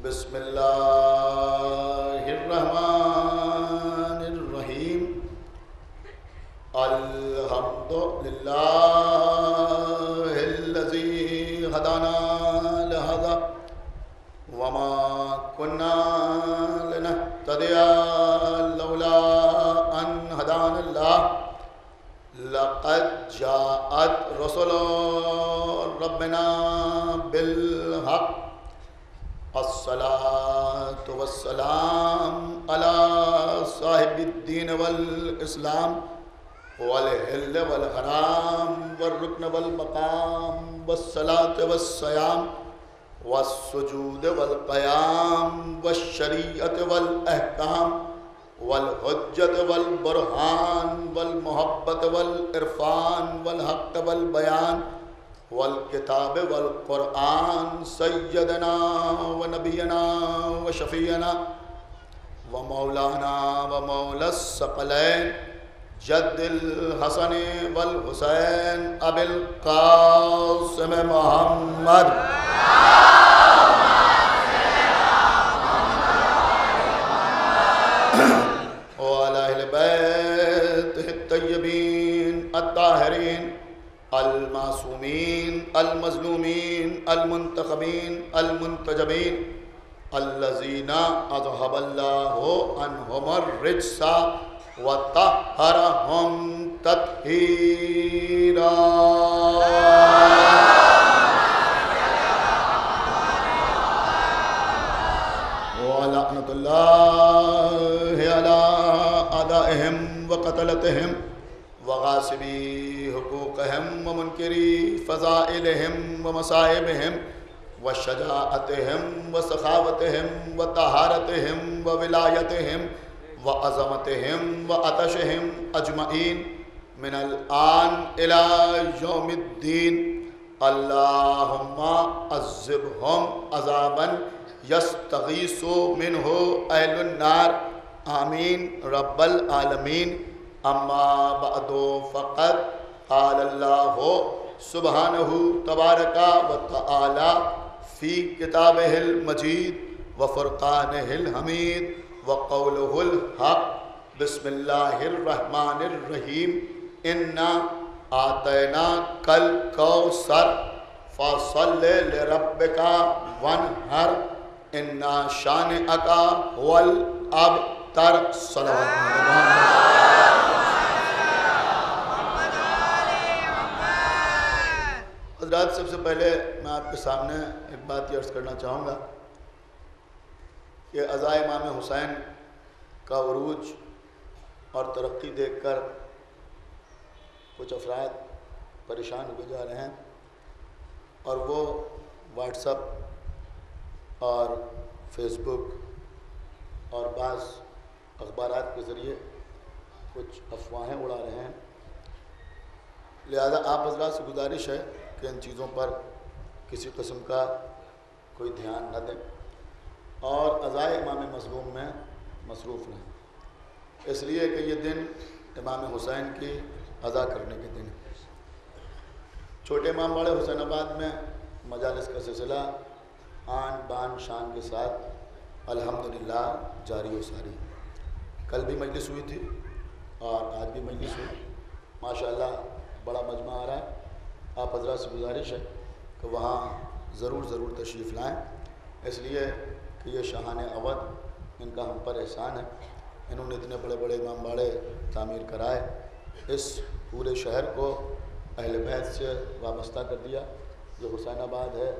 بسم اللہ الرحمن الرحیم الحمد للہ الذی ہدانا لہذا وما كنا لنهتدي لولا ان هدانا الله لقد جاءت رسل ربنا بالحق الصلاة والسلام على صاحب الدين والإسلام والحل والحرام والركن والمقام والصلاة والصيام والسجود والقيام والشريعة والأحكام والحجة والبرهان والمحبة والعرفان والحق والبيان والکتاب والقرآن سیدنا ونبینا وشفیعنا ومولانا ومولا الثقلین جد الحسن والحسین ابی القاسم محمد وعلى اہل بیت الطیبین الطاہرین المعصومین المظلومین المنتخبین المنتجبین الذین اذهب اللہ عنہم الرجس وطہرہم تطہیرا ولعنۃ اللہ علی اعدائہم وقتلتہم وغاصبی حقوقهم ومنکری فضائلهم ومصائبهم وشجاعتهم وسخاوتهم وطہارتهم وولایتهم وعظمتهم وعطشهم اجمعین من الآن الى یوم الدین اللہم عذبهم عذابا یستغیث منہ اہل النار آمین رب العالمین اما بعد فقط قال اللہ سبحانہ تبارک و تعالی فی کتابہ المجید وفرقانہ الحمید وقولہ الحق بسم اللہ الرحمن الرحیم انا آتیناک الکوثر فصل لربک وانحر انا شانئک هو الابتر صلوات اللہ حضرات۔ سب سے پہلے میں آپ کے سامنے ایک بات یہ عرض کرنا چاہوں گا کہ عزائے امام حسین کا عروج اور ترقی دیکھ کر کچھ افراد پریشان ہوئے جا رہے ہیں اور وہ واٹس ایپ اور فیس بک اور بعض اخبارات کے ذریعے کچھ افواہیں اڑا رہے ہیں، لہذا آپ حضرات سے گزارش ہے کہ ان چیزوں پر کسی قسم کا کوئی دھیان نہ دیں اور عزائے امام مظلوم میں مصروف رہیں، اس لیے کہ یہ دن امام حسین کی عزا کرنے کے دن ہے۔ چھوٹے امام باڑے حسین آباد میں مجالس کا سلسلہ آن بان شان کے ساتھ الحمدللہ جاری و ساری۔ کل بھی مجلس ہوئی تھی اور آج بھی مجلس ہوئی، ماشاءاللہ بڑا مجمع آ رہا ہے۔ آپ حضرات سے گزارش ہے کہ وہاں ضرور تشریف لائیں، اس لیے کہ یہ شاہان اودھ ان کا ہم پر احسان ہے، انہوں نے اتنے بڑے بڑے امام باڑے تعمیر کرائے، اس پورے شہر کو اہل بیت سے وابستہ کر دیا۔ یہ حسین آباد ہے،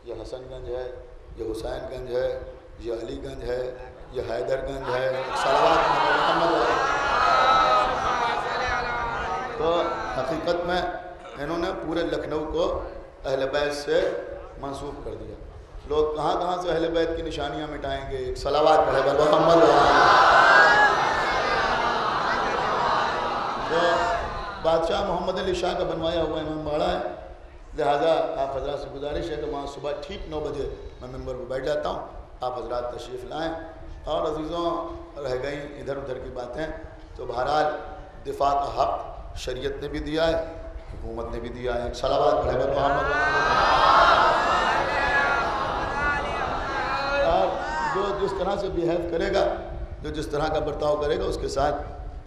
یہ حسن گنج ہے، یہ حسین گنج ہے، یہ علی گنج ہے، یہ حیدر گنج ہے، صلوات محمد۔ تو حقیقت میں انہوں نے پورے لکھنؤ کو اہل بیت سے منسوب کر دیا۔ لوگ کہاں کہاں سے اہل بیت کی نشانیاں مٹائیں گے، ایک صلوات پڑھے گا محمد۔ تو بادشاہ محمد علی شاہ کا بنوایا ہوا امام باڑہ ہے، لہٰذا آپ حضرات سے گزارش ہے کہ وہاں صبح ٹھیک 9 بجے میں ممبر پر بیٹھ جاتا ہوں، آپ حضرات تشریف لائیں۔ اور عزیزوں، رہ گئیں ادھر ادھر کی باتیں، تو بہرحال دفاع کا حق شریعت نے بھی دیا ہے، حکومت نے بھی دیا ہے۔ صلوات پڑھے محمد۔ اور جس طرح سے بیہیو کرے گا، جو جس طرح کا برتاؤ کرے گا، اس کے ساتھ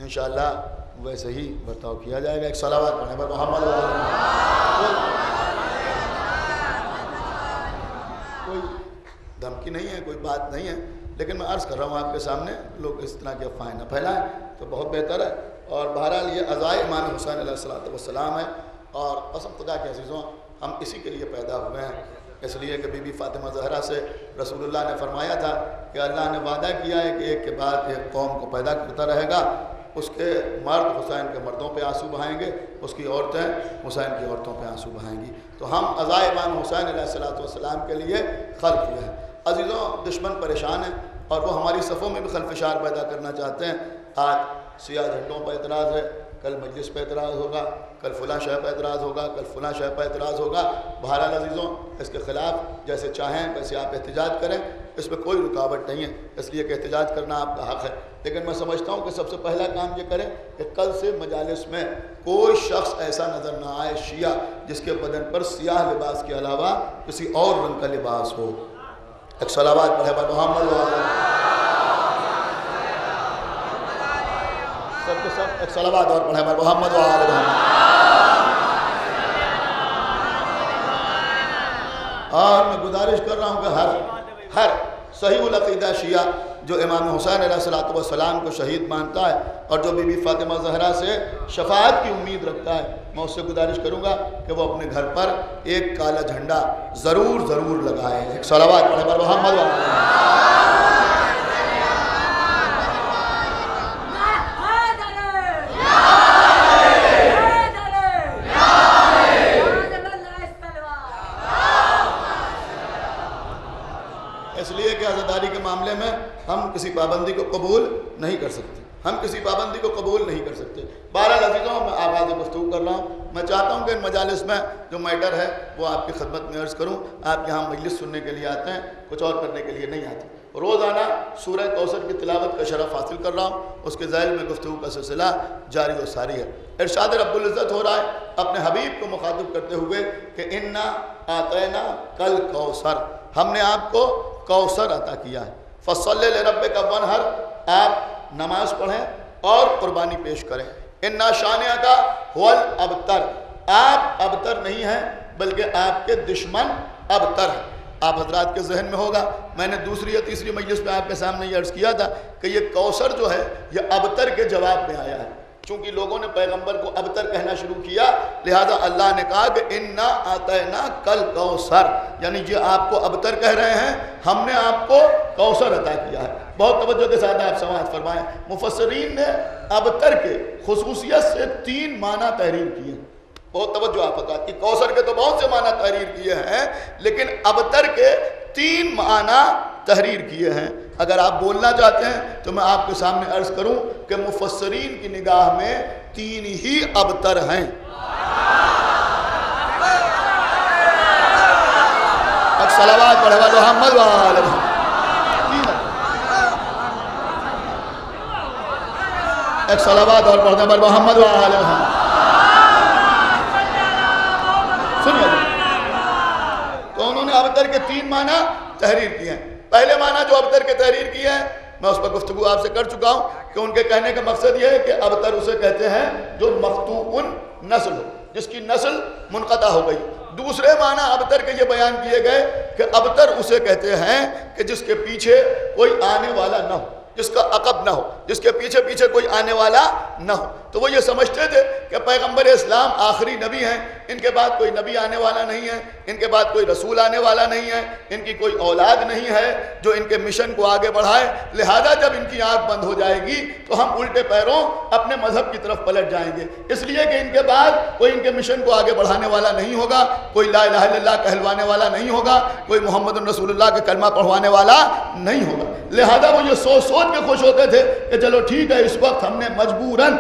انشاءاللہ ویسے ہی برتاؤ کیا جائے گا۔ ایک صلوات پڑھیں پر محمد کوئی دھمکی نہیں ہے، کوئی بات نہیں ہے، لیکن میں عرض کر رہا ہوں آپ کے سامنے، لوگ اس طرح کی افواہیں نہ پھیلائیں تو بہت بہتر ہے۔ اور بہرحال یہ عزائے امام حسین علیہ السلام ہے، اور قسم خدا کے عزیزوں ہم اسی کے لیے پیدا ہوئے ہیں، اس لیے کہ بی بی فاطمہ زہرا سے رسول اللہ نے فرمایا تھا کہ اللہ نے وعدہ کیا ہے کہ ایک کے بعد ایک قوم کو پیدا کرتا رہے گا، اس کے مرد حسین کے مردوں پہ آنسو بہائیں گے، اس کی عورتیں حسین کی عورتوں پہ آنسو بہائیں گی۔ تو ہم عزائے امام حسین علیہ السلام کے لیے خلق ہوئے ہیں۔ عزیزوں دشمن پریشان ہیں اور وہ ہماری صفوں میں بھی خلفشار پیدا کرنا چاہتے ہیں۔ آج سیاہ جھنڈوں پر اعتراض ہے، کل مجلس پہ اعتراض ہوگا، کل فلاں شے پہ اعتراض ہوگا، کل فلاں شے پہ اعتراض ہوگا۔ بہرحال عزیزوں اس کے خلاف جیسے چاہیں ویسے آپ احتجاج کریں، اس میں کوئی رکاوٹ نہیں ہے، اس لیے کہ احتجاج کرنا آپ کا حق ہے۔ لیکن میں سمجھتا ہوں کہ سب سے پہلا کام یہ کریں کہ کل سے مجالس میں کوئی شخص ایسا نظر نہ آئے شیعہ جس کے بدن پر سیاہ لباس کے علاوہ کسی اور رنگ کا لباس ہو۔ ایک صلوات پڑھے پر محمد سب کے سب ایک صلوات اور پڑھے پر محمد اور میں گزارش کر رہا ہوں کہ ہر صحیح العقیدہ شیعہ جو امام حسین علیہ السلام کو شہید مانتا ہے اور جو بی بی فاطمہ زہرا سے شفاعت کی امید رکھتا ہے، میں اس سے گزارش کروں گا کہ وہ اپنے گھر پر ایک کالا جھنڈا ضرور لگائے۔ ایک صلوات پڑھے پر محمد اس لیے کہ عزاداری کے معاملے میں ہم کسی پابندی کو قبول نہیں کر سکتے، بہرحال عزیزوں میں آغاز گفتگو کر رہا ہوں۔ میں چاہتا ہوں کہ ان مجالس میں جو میٹر ہے وہ آپ کی خدمت میں عرض کروں۔ آپ یہاں مجلس سننے کے لیے آتے ہیں، کچھ اور کرنے کے لیے نہیں آتے۔ روزانہ سورہ کوثر کی تلاوت کا شرف حاصل کر رہا ہوں، اس کے ذیل میں گفتگو کا سلسلہ جاری و ساری ہے۔ ارشاد رب العزت ہو رہا ہے اپنے حبیب کو مخاطب کرتے ہوئے کہ انا آتینا کل کوثر، ہم نے آپ کو کوثر عطا کیا ہے۔ فصلی لربک وانحر، آپ نماز پڑھیں اور قربانی پیش کریں۔ انا شانئک هو الابتر، آپ ابتر نہیں ہیں بلکہ آپ کے دشمن ابتر ہیں۔ آپ حضرات کے ذہن میں ہوگا میں نے دوسری یا تیسری مجلس میں آپ کے سامنے یہ عرض کیا تھا کہ یہ کوثر جو ہے یہ ابتر کے جواب میں آیا ہے، چونکہ لوگوں نے پیغمبر کو ابتر کہنا شروع کیا، لہذا اللہ نے کہا کہ انا آتینا کل کوثر، یعنی یہ آپ کو ابتر کہہ رہے ہیں، ہم نے آپ کو کوثر عطا کیا ہے۔ بہت توجہ کے ساتھ آپ سماعت فرمائیں، مفسرین نے ابتر کے خصوصیت سے 3 معنی تحریر کیے ہیں۔ بہت توجہ آپ کا کہ کوثر کے تو بہت سے معنی تحریر کیے ہیں، لیکن ابتر کے 3 معنی تحریر کیے ہیں۔ اگر آپ بولنا چاہتے ہیں تو میں آپ کے سامنے عرض کروں کہ مفسرین کی نگاہ میں 3 ہی ابتر ہیں۔ ایک صلوات پڑھے محمد وآل محمد۔ ایک صلوات اور پڑھنے پر محمد وآل محمد۔ سنیے تو انہوں نے ابتر کے 3 معنی تحریر کیے ہیں۔ پہلے معنی جو ابتر کے تحریر کیے ہیں میں اس پر گفتگو آپ سے کر چکا ہوں کہ ان کے کہنے کا مقصد یہ ہے کہ ابتر اسے کہتے ہیں جو مقطوع نسل ہو، جس کی نسل منقطع ہو گئی۔ دوسرے معنی ابتر کے یہ بیان کیے گئے کہ ابتر اسے کہتے ہیں کہ جس کے پیچھے کوئی آنے والا نہ ہو، جس کا عقب نہ ہو، جس کے پیچھے پیچھے کوئی آنے والا نہ ہو۔ تو وہ یہ سمجھتے تھے کہ پیغمبر اسلام آخری نبی ہیں، ان کے بعد کوئی نبی آنے والا نہیں ہے، ان کے بعد کوئی رسول آنے والا نہیں ہے، ان کی کوئی اولاد نہیں ہے جو ان کے مشن کو آگے بڑھائے، لہذا جب ان کی آنکھ بند ہو جائے گی تو ہم الٹے پیروں اپنے مذہب کی طرف پلٹ جائیں گے، اس لیے کہ ان کے بعد کوئی ان کے مشن کو آگے بڑھانے والا نہیں ہوگا، کوئی لا الہ الا اللہ کہلوانے والا نہیں ہوگا، کوئی محمد رسول اللہ کے کلمہ پڑھوانے والا نہیں ہوگا۔ لہذا وہ یہ سوچ کے خوش ہوتے تھے کہ چلو ٹھیک ہے، اس وقت ہم نے مجبوراً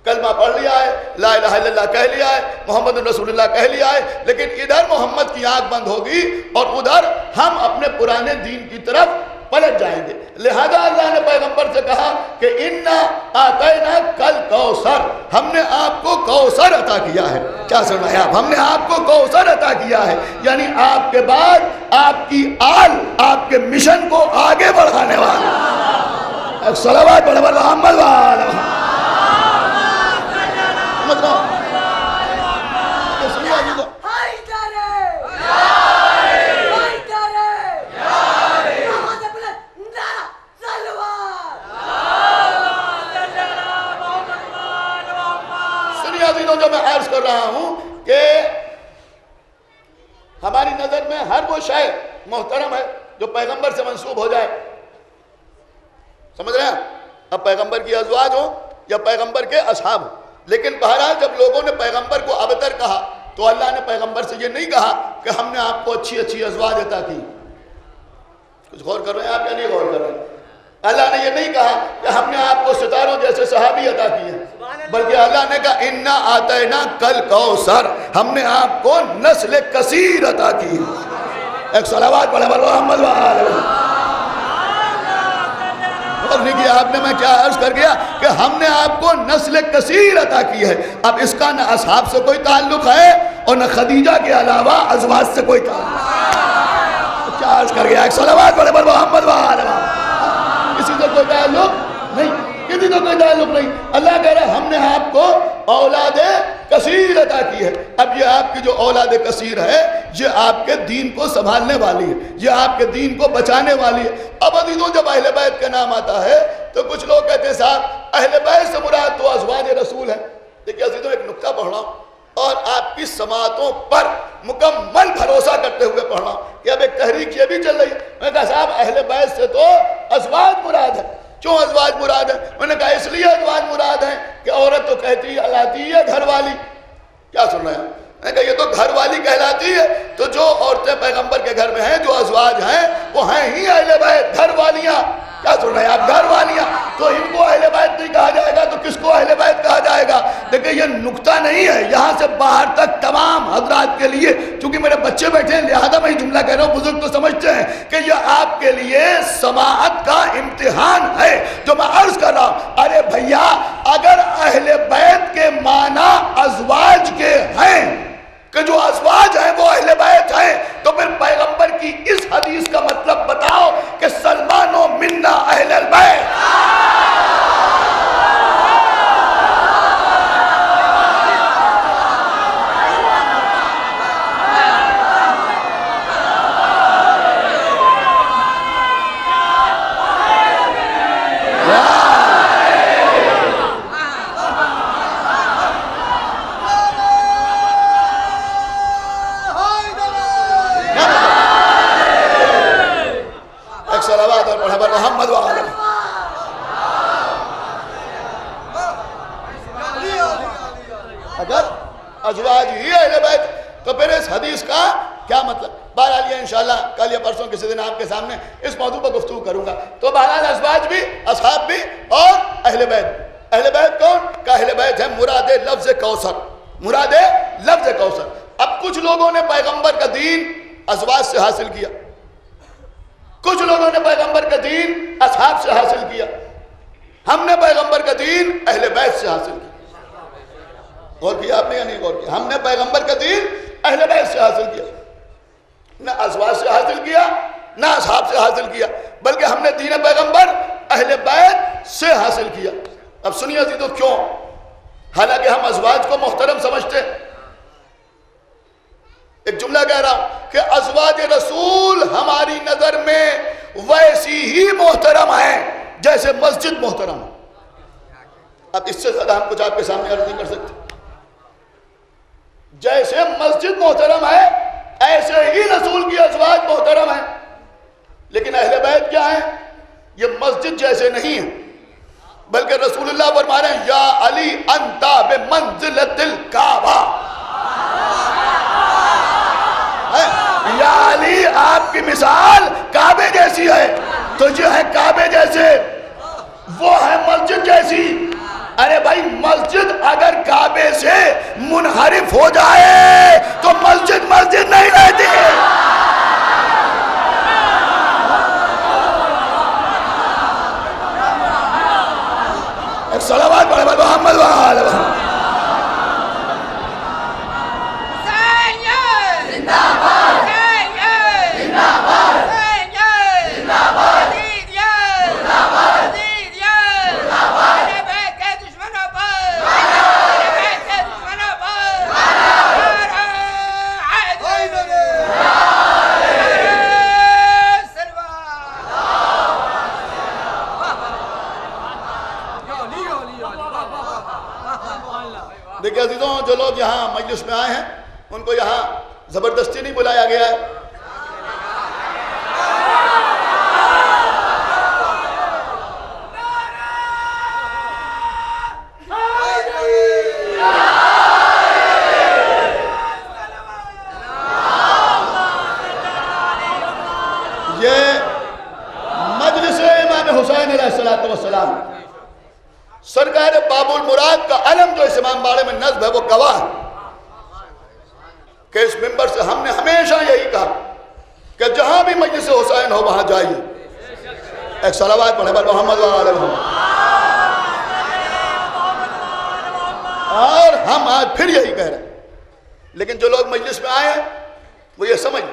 کلمہ پڑھ لیا ہے، لا الہ الا اللہ کہہ لیا ہے، محمد رسول اللہ کہہ لیا ہے، لیکن ادھر محمد کی آنکھ بند ہوگی اور ادھر ہم اپنے پرانے دین کی طرف پلٹ جائیں گے. لہذا اللہ نے پیغمبر سے کہا کہ انا آتینا کل کوثر، ہم نے آپ کو کوثر عطا کیا ہے. کیا سنا ہے آپ؟ ہم نے آپ کو کوثر عطا کیا ہے، یعنی آپ کے بعد آپ کی آل آپ کے مشن کو آگے بڑھانے والا. صلوات پڑھو محمد وعلی محمد. جو میں عرض کر رہا ہوں کہ ہماری نظر میں ہر وہ شے محترم ہے جو پیغمبر سے منسوب ہو جائے. سمجھ رہے ہیں؟ اب پیغمبر کی ازواج ہو یا پیغمبر کے اصحاب ہو، لیکن بہرحال جب لوگوں نے پیغمبر کو ابتر کہا تو اللہ نے پیغمبر سے یہ نہیں کہا کہ ہم نے آپ کو اچھی اچھی ازواج عطا کی. کچھ غور کر رہے ہیں آپ یا نہیں غور کر رہے ہیں؟ اللہ نے یہ نہیں کہا کہ ہم نے آپ کو ستاروں جیسے صحابی عطا کیے ہیں، بلکہ اللہ نے کہا انا آتینا کل کوثر، ہم نے آپ کو نسل کثیر عطا کی. ایک صلوات پڑھے محمد وعلی اور نہیں آپ نے، میں کیا عرض کر گیا کہ ہم نے آپ کو نسل کثیر عطا کی ہے. اب اس کا نہ اصحاب سے کوئی تعلق ہے اور نہ خدیجہ کے علاوہ ازواج سے کوئی تعلق. کیا عرض کر گیا؟ ایک صلوات پڑھے محمد وعلی کسی سے کوئی تعلق نہیں، کسی سے کوئی تعلق نہیں. اللہ کہہ رہا ہے ہم نے آپ کو اولاد کثیر عطا کی ہے. اب یہ آپ کی جو اولاد کثیر ہے یہ آپ کے دین کو سنبھالنے والی ہے، یہ آپ کے دین کو بچانے والی ہے. اب عزیزوں جب اہل بیت کا نام آتا ہے تو کچھ لوگ کہتے ہیں صاحب اہل بیت سے مراد تو ازواج رسول ہے. دیکھیے عزیزوں ایک نکتہ پڑھ رہا ہوں اور آپ کی سماعتوں پر مکمل بھروسہ کرتے ہوئے پڑھ رہا ہوں کہ اب ایک تحریک یہ بھی چل رہی ہے. میں نے کہا صاحب اہل بیت سے تو ازواج مراد ہے. کیوں ازواج مراد ہے؟ میں نے کہا اس لیے ازواج مراد ہیں کہ عورت تو کہتی ہے گھر والی. کیا سن رہے ہیں؟ میں نے کہا یہ تو گھر والی کہلاتی ہے، تو جو عورتیں پیغمبر کے گھر میں ہیں جو ازواج ہیں وہ ہیں ہی اہل بیت، گھر والیاں. کیا سن رہے ہیں آپ؟ گھر والیاں. تو ان کو اہل بیت نہیں کہا جائے گا تو کس کو اہل بیت کہا جائے گا؟ دیکھیں یہ نکتہ نہیں ہے، یہاں سے باہر تک تمام حضرات کے لیے، چونکہ میرے بچے بیٹھے ہیں لہذا میں یہ جملہ کہہ رہا ہوں، بزرگ تو سمجھتے ہیں کہ یہ آپ کے لیے سماعت کا امتحان ہے جو میں عرض کر رہا ہوں. ارے بھیا اگر اہل بیت کے معنی ازواج کے ہیں کہ جو ازواج ہیں وہ اہل بیت ہیں، تو پھر پیغمبر کی اس حدیث کا مطلب بتاؤ کہ سلمان و منا اہل البیت. محمد وعلی اگر ازواج ہی اہل بیت تو پھر اس حدیث کا کیا مطلب؟ بہرحال یہ انشاءاللہ کل یا پرسوں کسی دن آپ کے سامنے اس موضوع پر گفتگو کروں گا. تو بہرحال ازواج بھی، اصحاب بھی اور اہل بیت. اہل بیت کون؟ کہ اہل بیت ہے مراد لفظ کوثر، مراد لفظ کوثر. اب کچھ لوگوں نے پیغمبر کا دین ازواج سے حاصل کیا، کچھ لوگوں نے پیغمبر کا دین اصحاب سے حاصل کیا. ہم نے پیغمبر کا دین اہل بیت سے حاصل کیا. غور کیا آپ نے یا نہیں غور کیا؟ ہم نے پیغمبر کا دین اہل بیت سے حاصل کیا، نہ ازواج سے حاصل کیا نہ اصحاب سے حاصل کیا، بلکہ ہم نے دین پیغمبر اہل بیت سے حاصل کیا. اب سنیے عزیزو کیوں؟ حالانکہ ہم ازواج کو محترم سمجھتے ہیں. ایک جملہ کہہ رہا ہوں کہ ازواج رسول ہماری نظر میں ویسی ہی محترم ہیں جیسے مسجد محترم ہے. اب اس سے زیادہ ہم کچھ آپ کے سامنے عرض نہیں کر سکتے. جیسے مسجد محترم ہے ایسے ہی رسول کی ازواج محترم ہیں. لیکن اہل بیت کیا ہیں؟ یہ مسجد جیسے نہیں ہیں، بلکہ رسول اللہ فرما رہے ہیں یا علی انت بمنزلۃ الکعبہ. یا علی آپ کی مثال کعبے جیسی ہے. تو جو ہے کعبے جیسے وہ ہے مسجد جیسی. ارے بھائی مسجد اگر کعبے سے منحرف ہو جائے تو مسجد مسجد نہیں رہتی. صلوات پڑھے محمد وآل محمد. دیکھیں عزیزوں، جو لوگ یہاں مجلس میں آئے ہیں ان کو یہاں زبردستی نہیں بلایا گیا ہے. یہ مجلس امام حسین علیہ السلام، سرکار باب المراد کا علم جو اس امام باڑے میں نصب ہے وہ گواہ ہے کہ اس منبر سے ہم نے ہمیشہ یہی کہا کہ جہاں بھی مجلس حسین ہو وہاں جائیے. ایک صلوات پڑھے بر محمد وآل محمد. اور ہم آج پھر یہی کہہ رہے ہیں، لیکن جو لوگ مجلس میں آئے ہیں وہ یہ سمجھ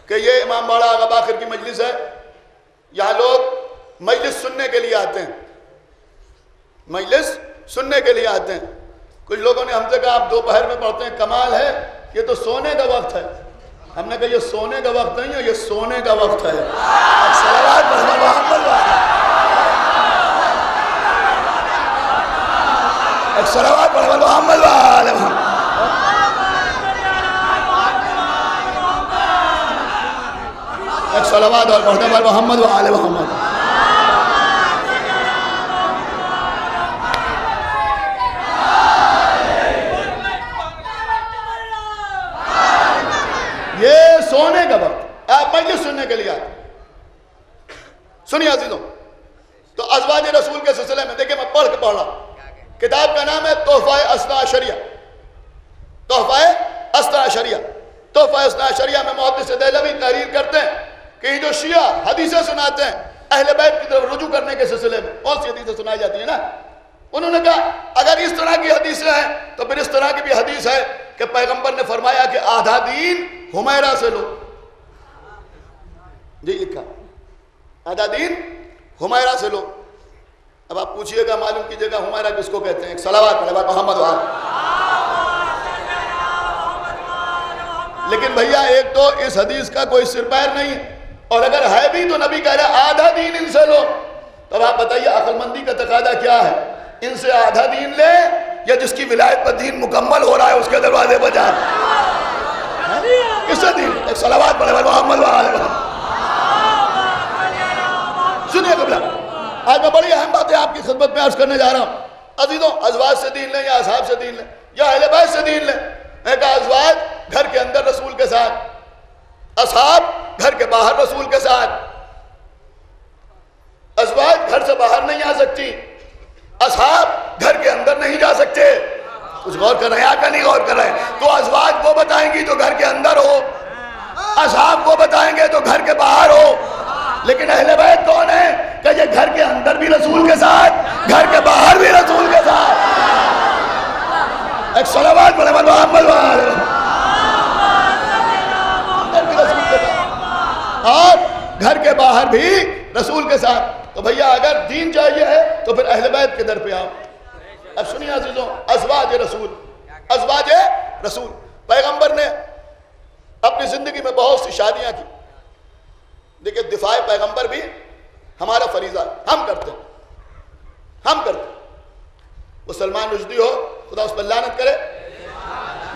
کہ یہ امام باڑہ آغا باقر کی مجلس ہے. یہاں لوگ مجلس سننے کے لیے آتے ہیں، مجلس سننے کے لیے آتے ہیں. کچھ لوگوں نے ہم سے کہا آپ دوپہر میں پڑھتے ہیں، کمال ہے، یہ تو سونے کا وقت ہے. ہم نے کہا یہ سونے کا وقت نہیں ہے، یہ سونے کا وقت ہے. صلوات پڑھنا محمد وآل. ایک صلوات پڑھنا محمد وآل محمد. ایک صلوات اور پڑھنا محمد وآل محمد. یہ سونے کا وقت، آپ مجلس سننے کے لیے آتے. سنیے عزیزوں، تو ازواج رسول کے سلسلے میں دیکھیں، میں پڑھ رہا ہوں. کتاب کا نام ہے تحفہ اثنا عشریہ. تحفہ اثنا عشریہ. تحفہ اثنا عشریہ میں محدث دہلوی تحریر کرتے ہیں کہ یہ جو شیعہ حدیثیں سناتے ہیں اہل بیت کی طرف رجوع کرنے کے سلسلے میں، کون سی حدیثیں سنائی جاتی ہیں نا، انہوں نے کہا اگر اس طرح کی حدیثیں ہیں تو پھر اس طرح کی بھی حدیث ہے کہ پیغمبر نے فرمایا کہ آدھا دین حمیرہ سے لو. جی لکھا آدھا دین حمیرہ سے لو. اب آپ پوچھئے گا، معلوم کیجئے گا حمیرہ کس کو کہتے ہیں. ایک صلوات پڑھے محمد وآل. لیکن بھیا ایک تو اس حدیث کا کوئی سر پیر نہیں ہے، اور اگر ہے بھی تو نبی کہہ رہے ہیں آدھا دین ان سے لو. تب آپ بتائیے عقل مندی کا تقاضا کیا ہے؟ ان سے آدھا دین لے یا جس کی ولایت پر دین مکمل ہو رہا ہے اس کے دروازے پر جائے؟ کس سے دین؟ ایک صلوات پڑھے محمد وآل محمد. سنیے قبلہ، آج میں بڑی اہم باتیں آپ کی خدمت میں عرض کرنے جا رہا ہوں. عزیزوں، ازواج سے دین لیں یا اصحاب سے دین لیں یا اہل بیت سے دین لیں. میں کہا ازواج گھر کے اندر رسول کے ساتھ، اصحاب گھر کے باہر رسول کے ساتھ. ازواج گھر سے باہر نہیں آ سکتی، اصحاب گھر کے اندر نہیں جا سکتے. کچھ غور کر رہے ہیں یا نہیں غور کر رہے ہیں؟ تو ازواج وہ بتائیں گی جو گھر کے اندر ہو، اصحاب وہ بتائیں گے تو گھر کے باہر ہو. لیکن اہل بیت کون ہے کہ یہ گھر کے اندر بھی رسول کے ساتھ، گھر کے باہر بھی رسول کے ساتھ. ایک صلوات پڑھے محمد وآل اور گھر کے باہر بھی رسول کے ساتھ. تو بھیا اگر دین چاہیے ہے تو پھر اہل بیت کے در پہ آؤ. اب سنیے عزیزوں، ازواج رسول، ازواج رسول، پیغمبر نے اپنی زندگی میں بہت سی شادیاں کی. دیکھیں دفاع پیغمبر بھی ہمارا فریضہ ہم کرتے ہیں، ہم کرتے ہیں. وہ سلمان رشدی ہو، خدا اس پر لعنت کرے،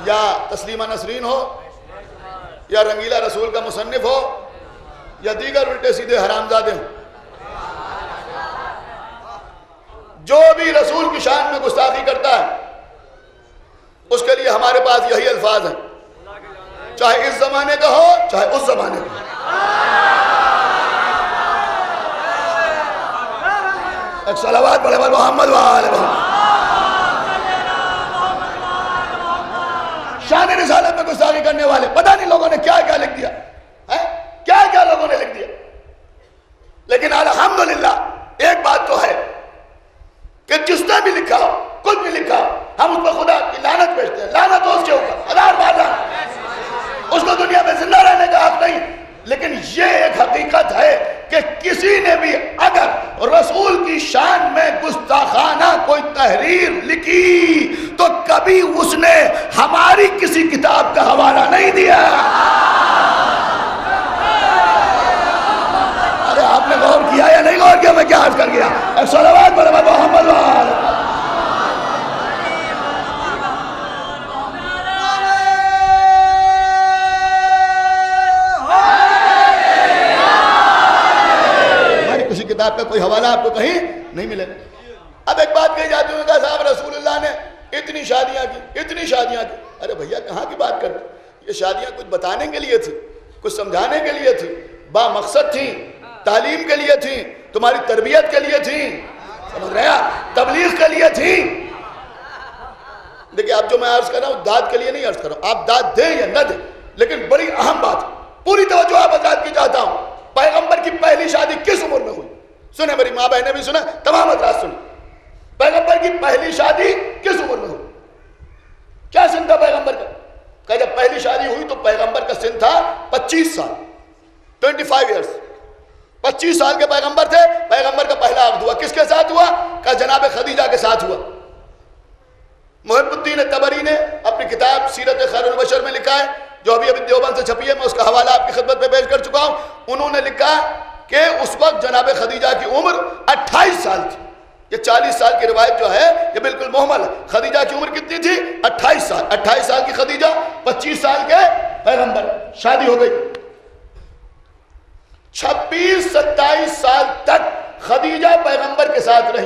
یا تسلیمہ نسرین ہو، یا رنگیلا رسول کا مصنف ہو، یا دیگر الٹے سیدھے حرامزادے ہوں، جو بھی رسول کی شان میں گستاخی کرتا ہے اس کے لیے ہمارے پاس یہی الفاظ ہیں، چاہے اس زمانے کا ہو چاہے اس زمانے کا. ایک صلوات پڑھے محمد وآل محمد. شان رسالت میں گستاخی کرنے والے پتہ نہیں لوگوں نے کیا کیا لکھ دیا، کیا کیا لوگوں نے لکھ دیا. لیکن الحمدللہ ایک بات تو ہے کہ جس نے ایک حقیقت ہے کہ کسی نے بھی اگر رسول کی شان میں گستاخانہ کوئی تحریر لکھی تو کبھی اس نے ہماری کسی کتاب کا حوالہ نہیں دیا. ارے آپ نے غور کیا یا نہیں غور کیا؟ میں کیا عرض کر گیا؟ صلوات پر محمد وآلہ. کتاب کا کوئی حوالہ آپ کو کہیں نہیں ملے. اب ایک بات کہی جاتی ہے کہ صاحب رسول اللہ نے اتنی شادیاں کی. ارے بھیا کہاں کی بات کرتے؟ یہ شادیاں کچھ بتانے کے لیے تھی، کچھ سمجھانے کے لیے تھی، با مقصد تھیں، تعلیم کے لیے تھیں، تمہاری تربیت کے لیے تھیں، سمجھ رہے ہیں، تبلیغ کے لیے تھیں. دیکھیں اب جو میں عرض کر رہا ہوں داد کے لیے نہیں عرض کر رہا ہوں، آپ داد دیں یا نہ دیں، لیکن بڑی اہم بات پوری توجہ آپ حضرات کی چاہتا ہوں. پیغمبر کی پہلی شادی کس عمر میں ہوئی؟ سنیں، میری ماں بہنیں بھی سنیں، تمام حضرات سنیں. پیغمبر کی پہلی شادی کس عمر میں ہوئی؟ کیا سن تھا پیغمبر کا؟ کہ جب پہلی شادی ہوئی تو پیغمبر کا سن تھا 25 سال، 25 ایئرس. 25 سال کے پیغمبر تھے. پیغمبر کا پہلا عقد ہوا کس کے ساتھ ہوا؟ کہ جناب خدیجہ کے ساتھ ہوا. محب الدین طبری نے اپنی کتاب سیرت خیر البشر میں لکھا ہے، جو ابھی دیوبند سے چھپی ہے، میں اس کا حوالہ آپ کی خدمت پہ پیش کر چکا ہوں. انہوں نے لکھا کہ اس وقت جناب خدیجہ کی عمر 28 سال تھی. یہ 40 سال کی روایت جو ہے یہ بالکل محمل ہے. خدیجہ کی عمر کتنی تھی؟ 28 سال. 28 سال کی خدیجہ، 25 سال کے پیغمبر. شادی ہو گئی. 26-27 سال تک خدیجہ پیغمبر کے ساتھ رہی.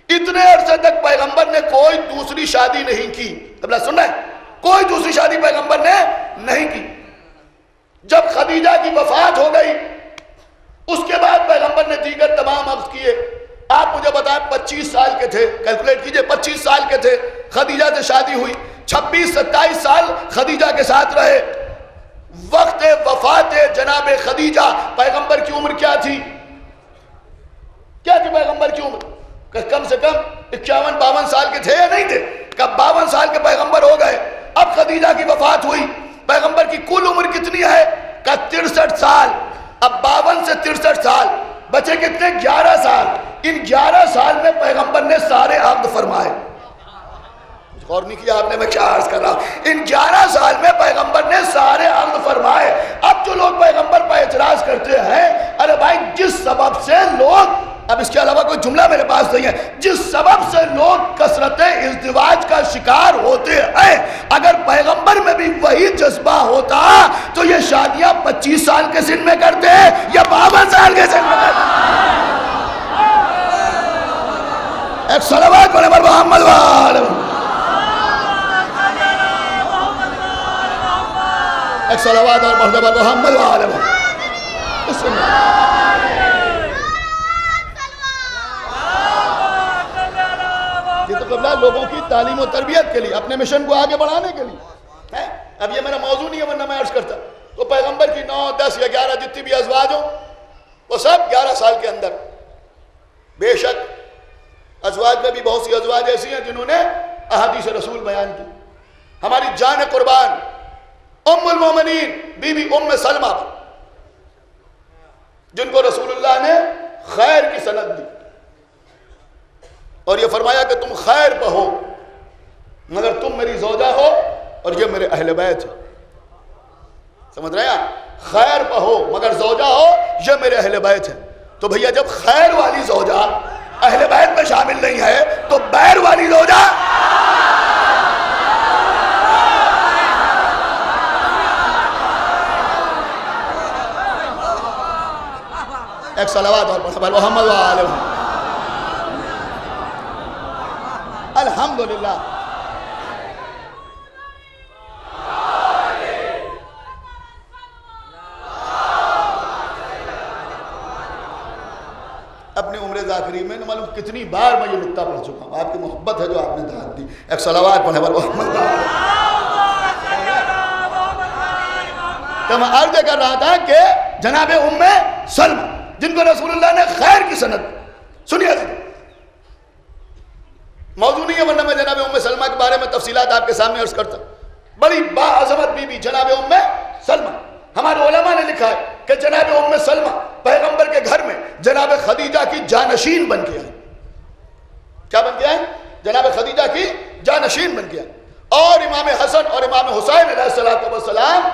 اتنے عرصے تک پیغمبر نے کوئی دوسری شادی نہیں کی. اب سن رہے ہیں، کوئی دوسری شادی پیغمبر نے نہیں کی. جب خدیجہ کی وفات ہو گئی اس کے بعد پیغمبر نے دیگر تمام عقد کیے. آپ مجھے بتائیں 25 سال کے تھے، کیلکولیٹ کیجئے، 25 سال کے تھے، خدیجہ سے شادی ہوئی. 26-27 سال خدیجہ کے ساتھ رہے. وقت وفات جناب خدیجہ پیغمبر کی عمر کیا تھی؟ کیا تھی پیغمبر کی عمر؟ کہ کم سے کم 51-52 سال کے تھے یا نہیں تھے؟ کب 52 سال کے پیغمبر ہو گئے. اب خدیجہ کی وفات ہوئی. پیغمبر کی کل عمر کتنی ہے؟ کہ 63 سال. اب 52 سے 63 سال بچے کتنے؟ 11 سال. ان 11 سال میں پیغمبر نے سارے عقد فرمائے. غور نہیں کیا آپ نے؟ میں کیا عرض کر رہا ہوں؟ ان 11 سال میں پیغمبر نے سارے عقد فرمائے. اب جو لوگ پیغمبر پر اعتراض کرتے ہیں، ارے بھائی جس سبب سے لوگ، اب اس کے علاوہ کوئی جملہ میرے پاس نہیں ہے، جس سبب سے لوگ کثرت ازدواج کا شکار ہوتے ہیں، اگر پیغمبر میں بھی وہی جذبہ ہوتا تو یہ شادیاں 25 سال کے سن میں کرتے یا 52 سال کے سن میں کرتے؟ ایک صلوات پڑھیں پر محمد وآلہ. ایک صلوات اور پڑھیں پر محمد وآلہ. یہ تو قبلہ لوگوں کی تعلیم و تربیت کے لیے، اپنے مشن کو آگے بڑھانے کے لیے ہے. اب یہ میرا موضوع نہیں ہے، ورنہ میں عرض کرتا تو پیغمبر کی 9, 10 یا 11 جتنی بھی ازواج ہوں وہ سب 11 سال کے اندر. بے شک ازواج میں بھی بہت سی ازواج ایسی ہیں جنہوں نے احادیث رسول بیان کی. ہماری جان قربان ام المومنین بی بی ام سلمہ جن کو رسول اللہ نے خیر کی سند دی اور یہ فرمایا کہ تم خیر پہ ہو مگر تم میری زوجہ ہو اور یہ میرے اہل بیت ہیں. سمجھ رہے ہیں؟ خیر پہ ہو مگر زوجہ ہو، یہ میرے اہل بیت ہیں. تو بھیا جب خیر والی زوجہ اہل بیت میں شامل نہیں ہے تو بیر والی زوجہ ایک صلوات اور پڑھا محمد وآلہ. الحمدللہ. اپنی عمر ذاکری میں نہ معلوم کتنی بار میں یہ نکتہ پڑھ چکا ہوں. آپ کی محبت ہے جو آپ نے دعوت دی. ایک صلوات پڑھے محمد وآلہ. تو میں عرض کر رہا تھا کہ جناب ام سلمہ جن کو رسول اللہ نے خیر کی سند، سنیے موضوع نہیں ہے ورنہ میں جناب ام سلمہ کے بارے میں تفصیلات آپ کے سامنے عرض کرتا. بڑی باعظمت بی بی جناب ام سلمہ ہمارے علماء نے لکھا ہے کہ جناب ام سلمہ پیغمبر کے گھر میں جناب خدیجہ کی جانشین بن کے آئی. کیا بن کے آئی؟ جناب خدیجہ کی جانشین بن کے آئی. اور امام حسن اور امام حسین علیہ السلام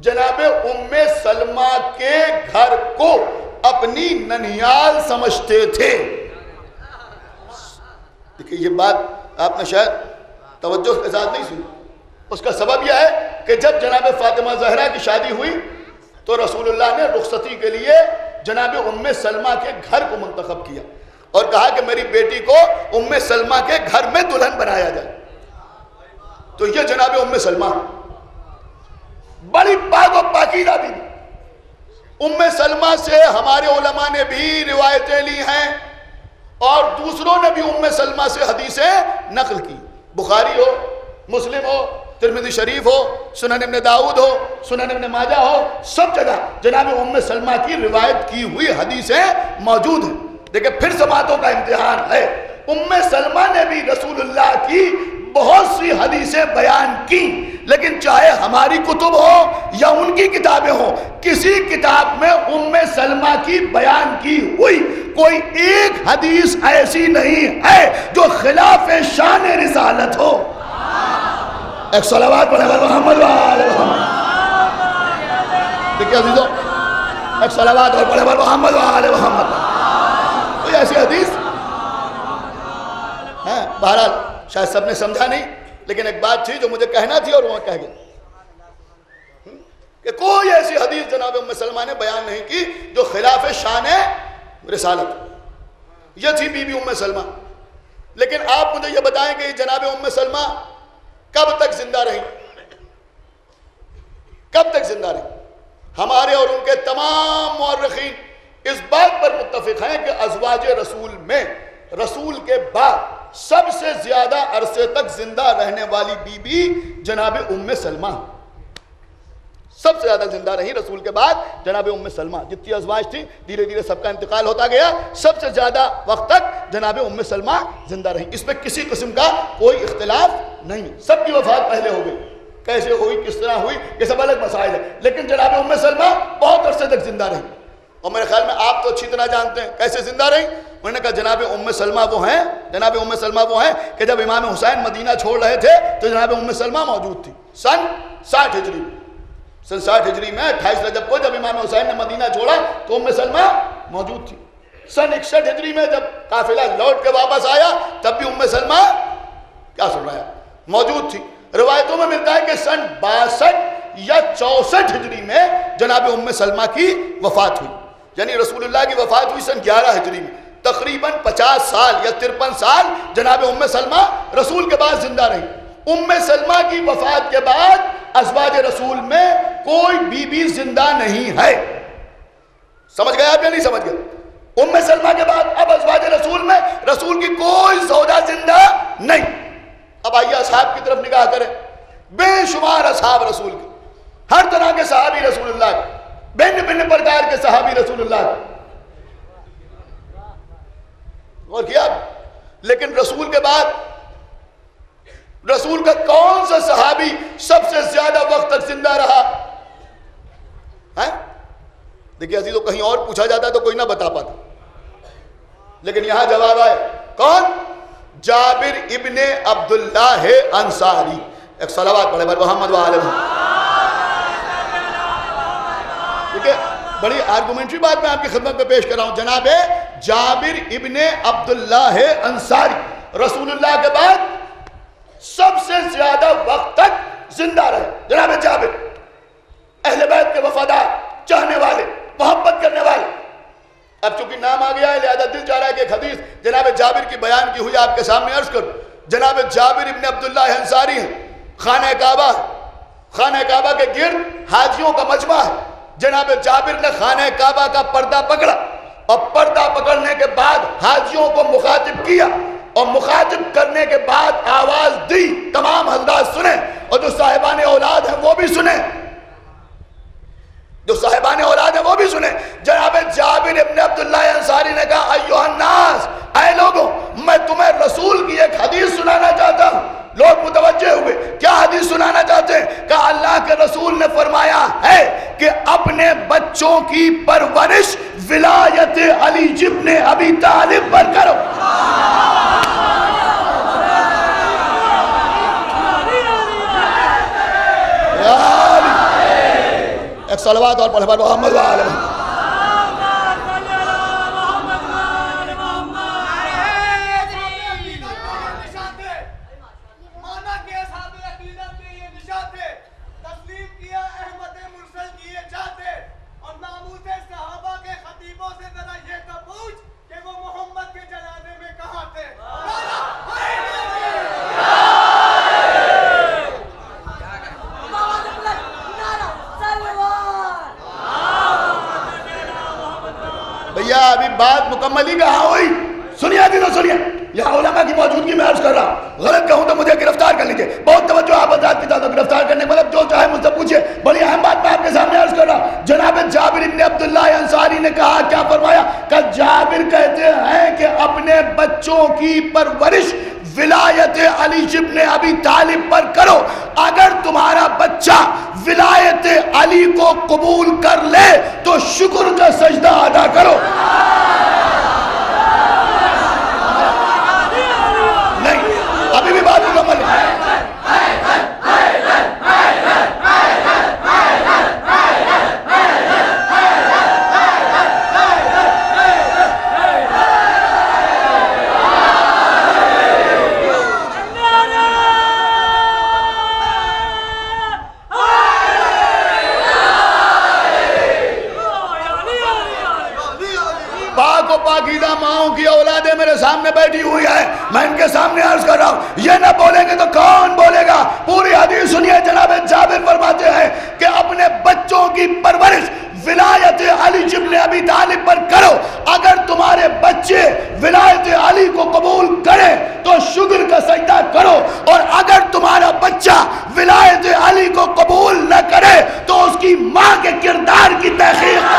جناب ام سلمہ کے گھر کو اپنی ننیال سمجھتے تھے. دیکھیں یہ بات آپ نے شاید توجہ کے ساتھ نہیں سنی. اس کا سبب یہ ہے کہ جب جناب فاطمہ زہرا کی شادی ہوئی تو رسول اللہ نے رخصتی کے لیے جناب ام سلمہ کے گھر کو منتخب کیا اور کہا کہ میری بیٹی کو ام سلمہ کے گھر میں دلہن بنایا جائے. تو یہ جناب ام سلمہ بڑی پاک و پاکیزہ بی بی. ام سلمہ سے ہمارے علماء نے بھی روایتیں لی ہیں اور دوسروں نے بھی ام سلمہ سے حدیثیں نقل کی. بخاری ہو، مسلم ہو، ترمذی شریف ہو، سنن ابن داؤد ہو، سنن ابن ماجہ ہو، سب جگہ جناب ام سلمہ کی روایت کی ہوئی حدیثیں موجود ہیں. دیکھیں پھر سماعتوں کا امتحان ہے. ام سلمہ نے بھی رسول اللہ کی بہت سی حدیثیں بیان کی، لیکن چاہے ہماری کتب ہو یا ان کی کتابیں ہوں، کسی کتاب میں ام سلمہ کی بیان کی ہوئی کوئی ایک حدیث ایسی نہیں ہے جو خلاف شان رسالت ہو. ایک صلوات پڑھے محمد وآل محمد. دیکھیں عزیزو، ایک صلوات اور پڑھے محمد وآل محمد. کوئی ایسی حدیث ہے؟ بہرحال شاید سب نے سمجھا نہیں، لیکن ایک بات تھی جو مجھے کہنا تھی اور وہ کہہ گیا کہ کوئی ایسی حدیث جناب ام سلمہ نے بیان نہیں کی جو خلاف شان رسالت. یہ تھی بی بی ام سلمہ. لیکن آپ مجھے یہ بتائیں کہ جناب ام سلمہ کب تک زندہ رہی؟ کب تک زندہ رہی؟ ہمارے اور ان کے تمام مورخین اس بات پر متفق ہیں کہ ازواج رسول میں رسول کے بعد سب سے زیادہ عرصے تک زندہ رہنے والی بی بی جناب ام سلمہ. سب سے زیادہ زندہ رہی رسول کے بعد جناب ام سلمہ. جتنی ازواج تھی دھیرے دھیرے سب کا انتقال ہوتا گیا، سب سے زیادہ وقت تک جناب ام سلمہ زندہ رہی. اس میں کسی قسم کا کوئی اختلاف نہیں. سب کی وفات پہلے ہو گئی، کیسے ہوئی، کس طرح ہوئی، یہ سب الگ مسائل ہے. لیکن جناب ام سلمہ بہت عرصے تک زندہ رہی. اور میرے خیال میں آپ تو اچھی طرح جانتے ہیں کیسے زندہ رہی. انہوں نے کہا جناب ام سلمہ وہ ہیں کہ جب امام حسین مدینہ چھوڑ رہے تھے تو جناب ام سلمہ موجود تھی. سن 60 ہجری میں، سن 60 ہجری میں 28 رجب کو جب امام حسین نے مدینہ چھوڑا تو ام سلمہ موجود تھی. سن 61 ہجری میں جب قافلہ لوٹ کے واپس آیا تب بھی ام سلمہ کیا سن رہا ہے موجود تھی. روایتوں میں ملتا ہے کہ سن 62 یا 64 ہجری میں جناب ام سلمہ کی وفات ہوئی. یعنی رسول اللہ کی وفات ہوئی سن 11 ہجری میں. تقریباً 50 سال یا 53 سال جناب ام سلمہ رسول کے بعد زندہ رہی. ام سلمہ کی وفات کے بعد ازواج رسول میں کوئی بی بی زندہ نہیں ہے. سمجھ گئے آپ یا نہیں سمجھ گئے؟ ام سلمہ کے بعد اب ازواج رسول میں رسول کی کوئی زوجہ زندہ نہیں. اب آئیے اصحاب کی طرف نگاہ کریں. بے شمار اصحاب رسول کے، ہر طرح کے صحابی رسول اللہ کے، بھن بھن پرکار کے صحابی رسول اللہ کے. غور کیا؟ لیکن رسول کے بعد رسول کا کون سا صحابی سب سے زیادہ وقت تک زندہ رہا ہے؟ دیکھیے عزیزو، کہیں اور پوچھا جاتا تو کوئی نہ بتا پاتا، لیکن یہاں جواب آئے. کون؟ جابر ابن عبداللہ انصاری. ایک صلوات پڑھے محمد وآل محمد. ٹھیک ہے، بڑی آرگومنٹری بات میں آپ کی خدمت میں پیش کر رہا ہوں. جناب جابر ابن عبداللہ انصاری رسول اللہ کے بعد سب سے زیادہ وقت تک زندہ رہے. جناب جابر اہل بیت کے وفادار، چاہنے والے، محبت کرنے والے. اب چونکہ نام آ گیا ہے لہذا دل چاہ رہا ہے کہ ایک حدیث جناب جابر کی بیان کی ہوئی آپ کے سامنے عرض کروں. جناب جابر ابن عبداللہ انصاری ہیں. خانہ کعبہ، خانہ کعبہ کے گرد حاجیوں کا مجمع ہے. جناب جابر نے خانہ کعبہ کا پردہ پکڑا اور پردہ پکڑنے کے بعد حاجیوں کو مخاطب کیا اور مخاطب کرنے کے بعد آواز دی. تمام حضرات سنیں اور جو صاحبان اولاد ہیں وہ بھی سنیں، جو صاحبان اولاد ہیں وہ بھی سنیں. جناب جابر ابن عبداللہ انصاری نے کہا ایھا الناس، اے لوگوں، میں تمہیں رسول کی ایک حدیث سنانا چاہتا ہوں. لوگ متوجہ ہوئے. کیا حدیث سنانا چاہتے ہیں؟ کہ اللہ کے رسول نے فرمایا ہے کہ اپنے بچوں کی پرورش ولایت علی ابن ابی طالب پر کرو. ایک صلوات اور پڑھے محمد و آل محمد. ابھی بات مکمل ہی کہاں ہوئی؟ سنیے آدھی تو سنیے. یہاں علماء کی موجودگی میں عرض کر رہا ہوں، غلط کہوں تو مجھے گرفتار کر لیجئے. بہت توجہ آپ حضرات کی طرف گرفتار کرنے مطلب جو چاہے مجھ سے پوچھے. بڑی اہم بات میں آپ کے سامنے عرض کر رہا ہوں. جناب جابر ابن عبداللہ انصاری نے کہا، کیا فرمایا؟ کہ جابر کہتے ہیں کہ اپنے بچوں کی پرورش ولایت علی ابن ابی طالب پر کرو. اگر تمہارا بچہ ولایت علی کو قبول کر لے تو شکر کا سجدہ ادا کرو. نہیں، ابھی بھی بات مکمل ہے. پاکیزہ ماؤں کی اولادیں میرے سامنے بیٹھی ہوئی ہے، میں ان کے سامنے عرض کر رہا ہوں، یہ نہ بولیں گے تو کون بولے گا؟ پوری حدیث سنیے. جناب جابر فرماتے ہیں کہ اپنے بچوں کی پرورش ولایت علی ابن ابی طالب پر کرو. اگر تمہارے بچے ولایت علی کو قبول کریں تو شکر کا سجدہ کرو، اور اگر تمہارا بچہ ولایت علی کو قبول نہ کرے تو اس کی ماں کے کردار کی تحقیق.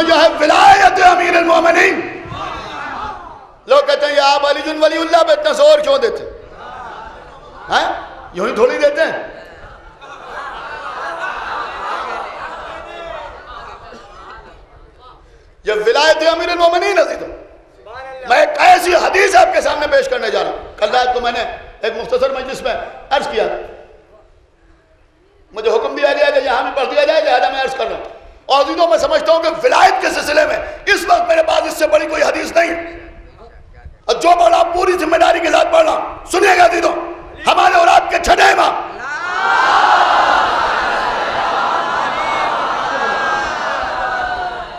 جو ہے ولایت امیر المومنین. لوگ کہتے ہیں یا آپ علی جن ولی اللہ پہ اتنا زور کیوں دیتے ہیں؟ یوں ہی تھوڑی دیتے ہیں. یہ ولایت امیر المومنین عزیزوں. میں ایک ایسی حدیث آپ کے سامنے پیش کرنے جا رہا ہوں. کل رات کو میں نے ایک مختصر مجلس میں عرض کیا، مجھے حکم دیا گیا کہ یہاں بھی پڑھ دیا جائے، لہذا میں عرض کر رہا ہوں. اور عزیزوں میں سمجھتا ہوں کہ ولایت کے سلسلے میں اس وقت میرے پاس اس سے بڑی کوئی حدیث نہیں، اور جو پڑھ رہا ہوں پوری ذمہ داری کے ساتھ پڑھ رہا ہوں. سنیے گا عزیزوں، ہمارے اور آپ کے چھٹے امام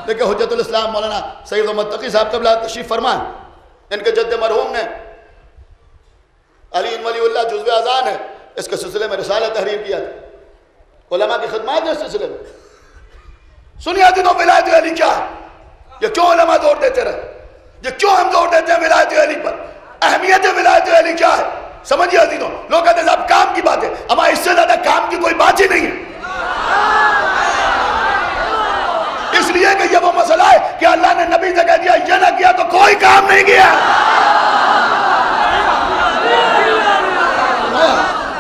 دیکھیں حجت الاسلام مولانا سید محمد تقی صاحب قبلہ تشریف فرمان، ان کے جد مرحوم نے علی ولی اللہ جزو اذان ہے، اس کے سلسلے میں رسالہ تحریر کیا تھا، علماء کی خدمات ہے اس سلسلے میں. سنیے عزیزوں، ولایت علی کیا ہے؟ یہ کیوں علماء زور دیتے رہے؟ یہ کیوں ہم زور دیتے ہیں ولایت علی پر؟ اہمیت ولایت علی کیا ہے؟ سمجھیے عزیزوں، لوگ کہتے ہیں صاحب کام کی بات ہے، ہمارا اس سے زیادہ کام کی کوئی بات ہی نہیں ہے. اس لیے کہ یہ وہ مسئلہ ہے کہ اللہ نے نبی سے کہہ دیا یہ نہ کیا تو کوئی کام نہیں کیا.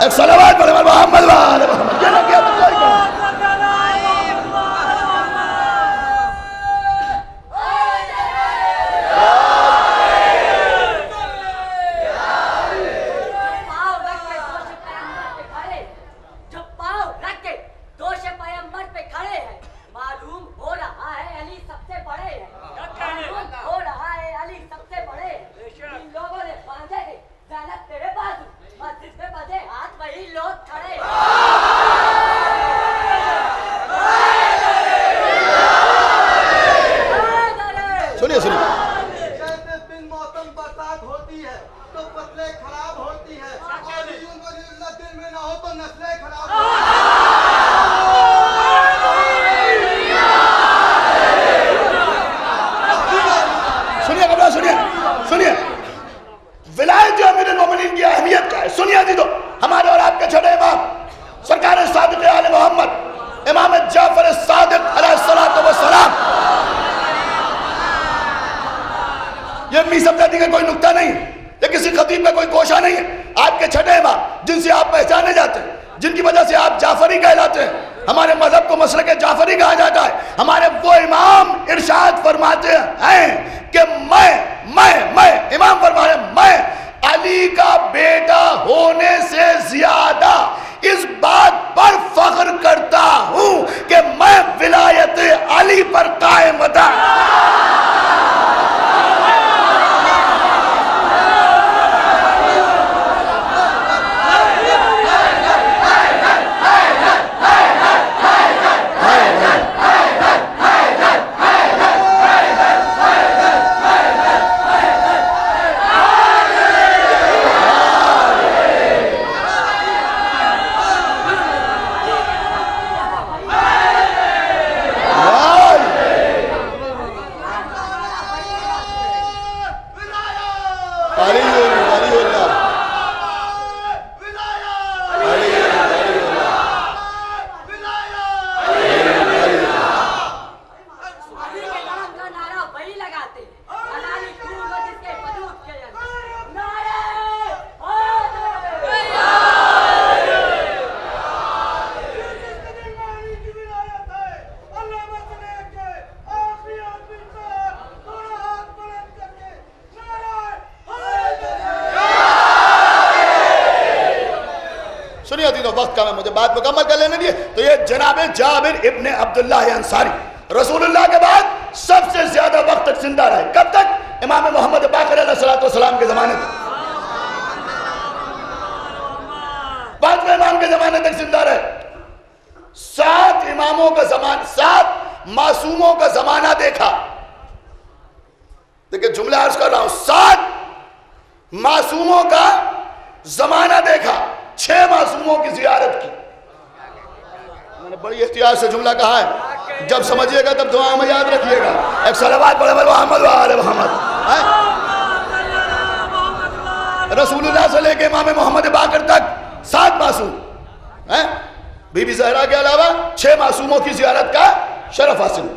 ایک صلوات پڑھیں محمد وآل محمد، یہ نہ کیا تو کوئی کام. بات مکمل کر لینے دیے. تو یہ جناب جابر ابن عبداللہ انصاری رسول اللہ کے بعد سب سے زیادہ وقت تک زندہ رہے. کب تک؟ امام محمد باقر علیہ السلام کے زمانے تک، پانچویں امام کے زمانے تک زندہ رہے. 7 اماموں کا زمانہ، 7 معصوموں کا زمانہ دیکھا. دیکھیں جملہ عرض کر رہا ہوں، 7 معصوموں کا زمانہ دیکھا، 6 معصوموں کی زیارت کی. میں نے بڑی احتیاط سے جملہ کہا ہے، جب سمجھیے گا تب دعا میں یاد رکھیے گا. ایک صلوات پڑھیں محمد وآل محمد. رسول اللہ سے لے کے امام محمد باقر تک 7 معصوم، بی بی زہرا کے علاوہ 6 معصوموں کی زیارت کا شرف حاصل.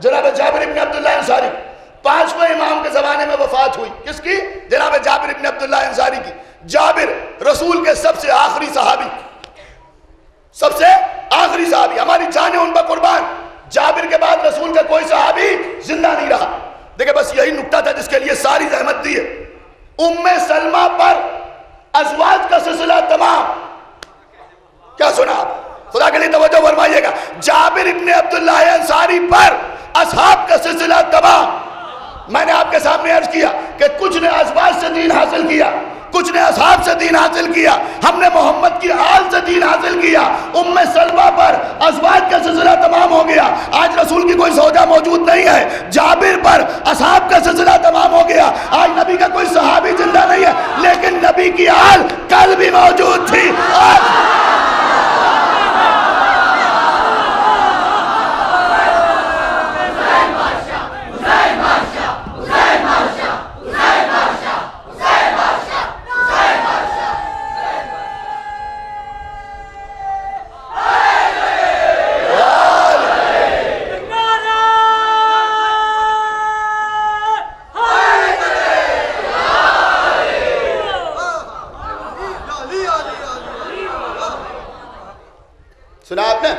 جناب جابر ابن عبداللہ انصاری 5ویں امام کے زمانے میں وفات ہوئی. کس کی؟ جناب جابر ابن عبداللہ انصاری کی. جابر رسول کے سب سے آخری صحابی، سب سے آخری صحابی، ہماری جانیں ان پر قربان. جابر کے بعد رسول کا کوئی صحابی زندہ نہیں رہا. دیکھیں بس یہی نکتہ تھا جس کے لیے ساری زحمت دی ہے. ام سلمہ پر ازواج کا سلسلہ تمام. کیا سنا آپ؟ خدا کے لیے توجہ فرمائیے گا. جابر ابن عبداللہ انصاری پر اصحاب کا سلسلہ تمام. میں نے آپ کے سامنے عرض کیا کہ کچھ نے ازواج سے دین حاصل کیا, کچھ نے اصحاب سے دین حاصل کیا, ہم نے محمد کی آل سے دین حاصل کیا. ام سلمہ پر ازواج کا سلسلہ تمام ہو گیا, آج رسول کی کوئی زوجہ موجود نہیں ہے. جابر پر اصحاب کا سلسلہ تمام ہو گیا, آج نبی کا کوئی صحابی زندہ نہیں ہے, لیکن نبی کی آل کل بھی موجود تھی. سنا آپ نے؟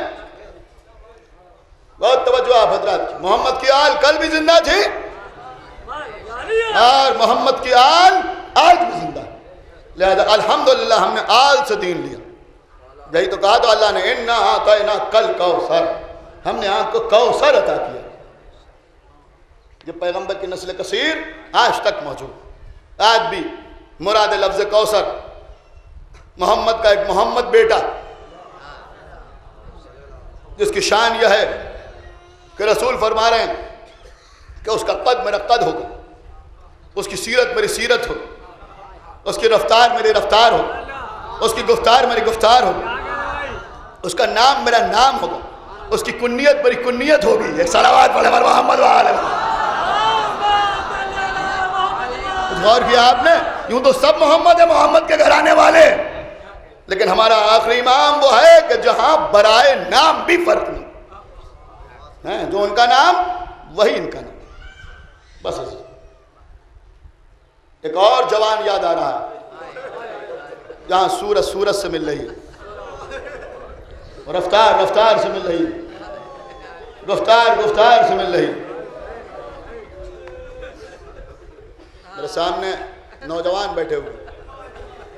بہت توجہ آپ حضرات کی. محمد کی آل کل بھی زندہ تھی اور محمد کی آل آج بھی زندہ. لہذا الحمدللہ ہم نے آل سے دین لیا. یہی تو کہا تو اللہ نے اِنَّا أَعْطَيْنَاكَ الْكَوْثَرَ, ہم نے آپ کو کوثر عطا کیا. یہ پیغمبر کی نسل کثیر آج تک موجود. آج بھی مراد لفظ کوثر محمد کا ایک محمد بیٹا جس کی شان یہ ہے کہ رسول فرما رہے ہیں کہ اس کا قد میرا قد ہوگا, اس کی سیرت میری سیرت ہوگی, اس کی رفتار میری رفتار ہوگی, اس کی گفتار میری گفتار ہوگی, اس کا نام میرا نام ہوگا, اس کی کنیت میری کنیت ہوگی. ایک صلوات پڑھے محمد وآلہ. غور کیا آپ نے؟ یوں تو سب محمد ہے, محمد کے گھرانے والے, لیکن ہمارا آخری امام وہ ہے کہ جہاں برائے نام بھی فرق نہیں, جو ان کا نام وہی ان کا نام. بس ایک اور جوان یاد آ رہا ہے جہاں سورج سورج سے مل رہی ہے, رفتار رفتار سے مل رہی ہے, گفتار گفتار سے مل رہی ہے. میرے سامنے نوجوان بیٹھے ہوئے,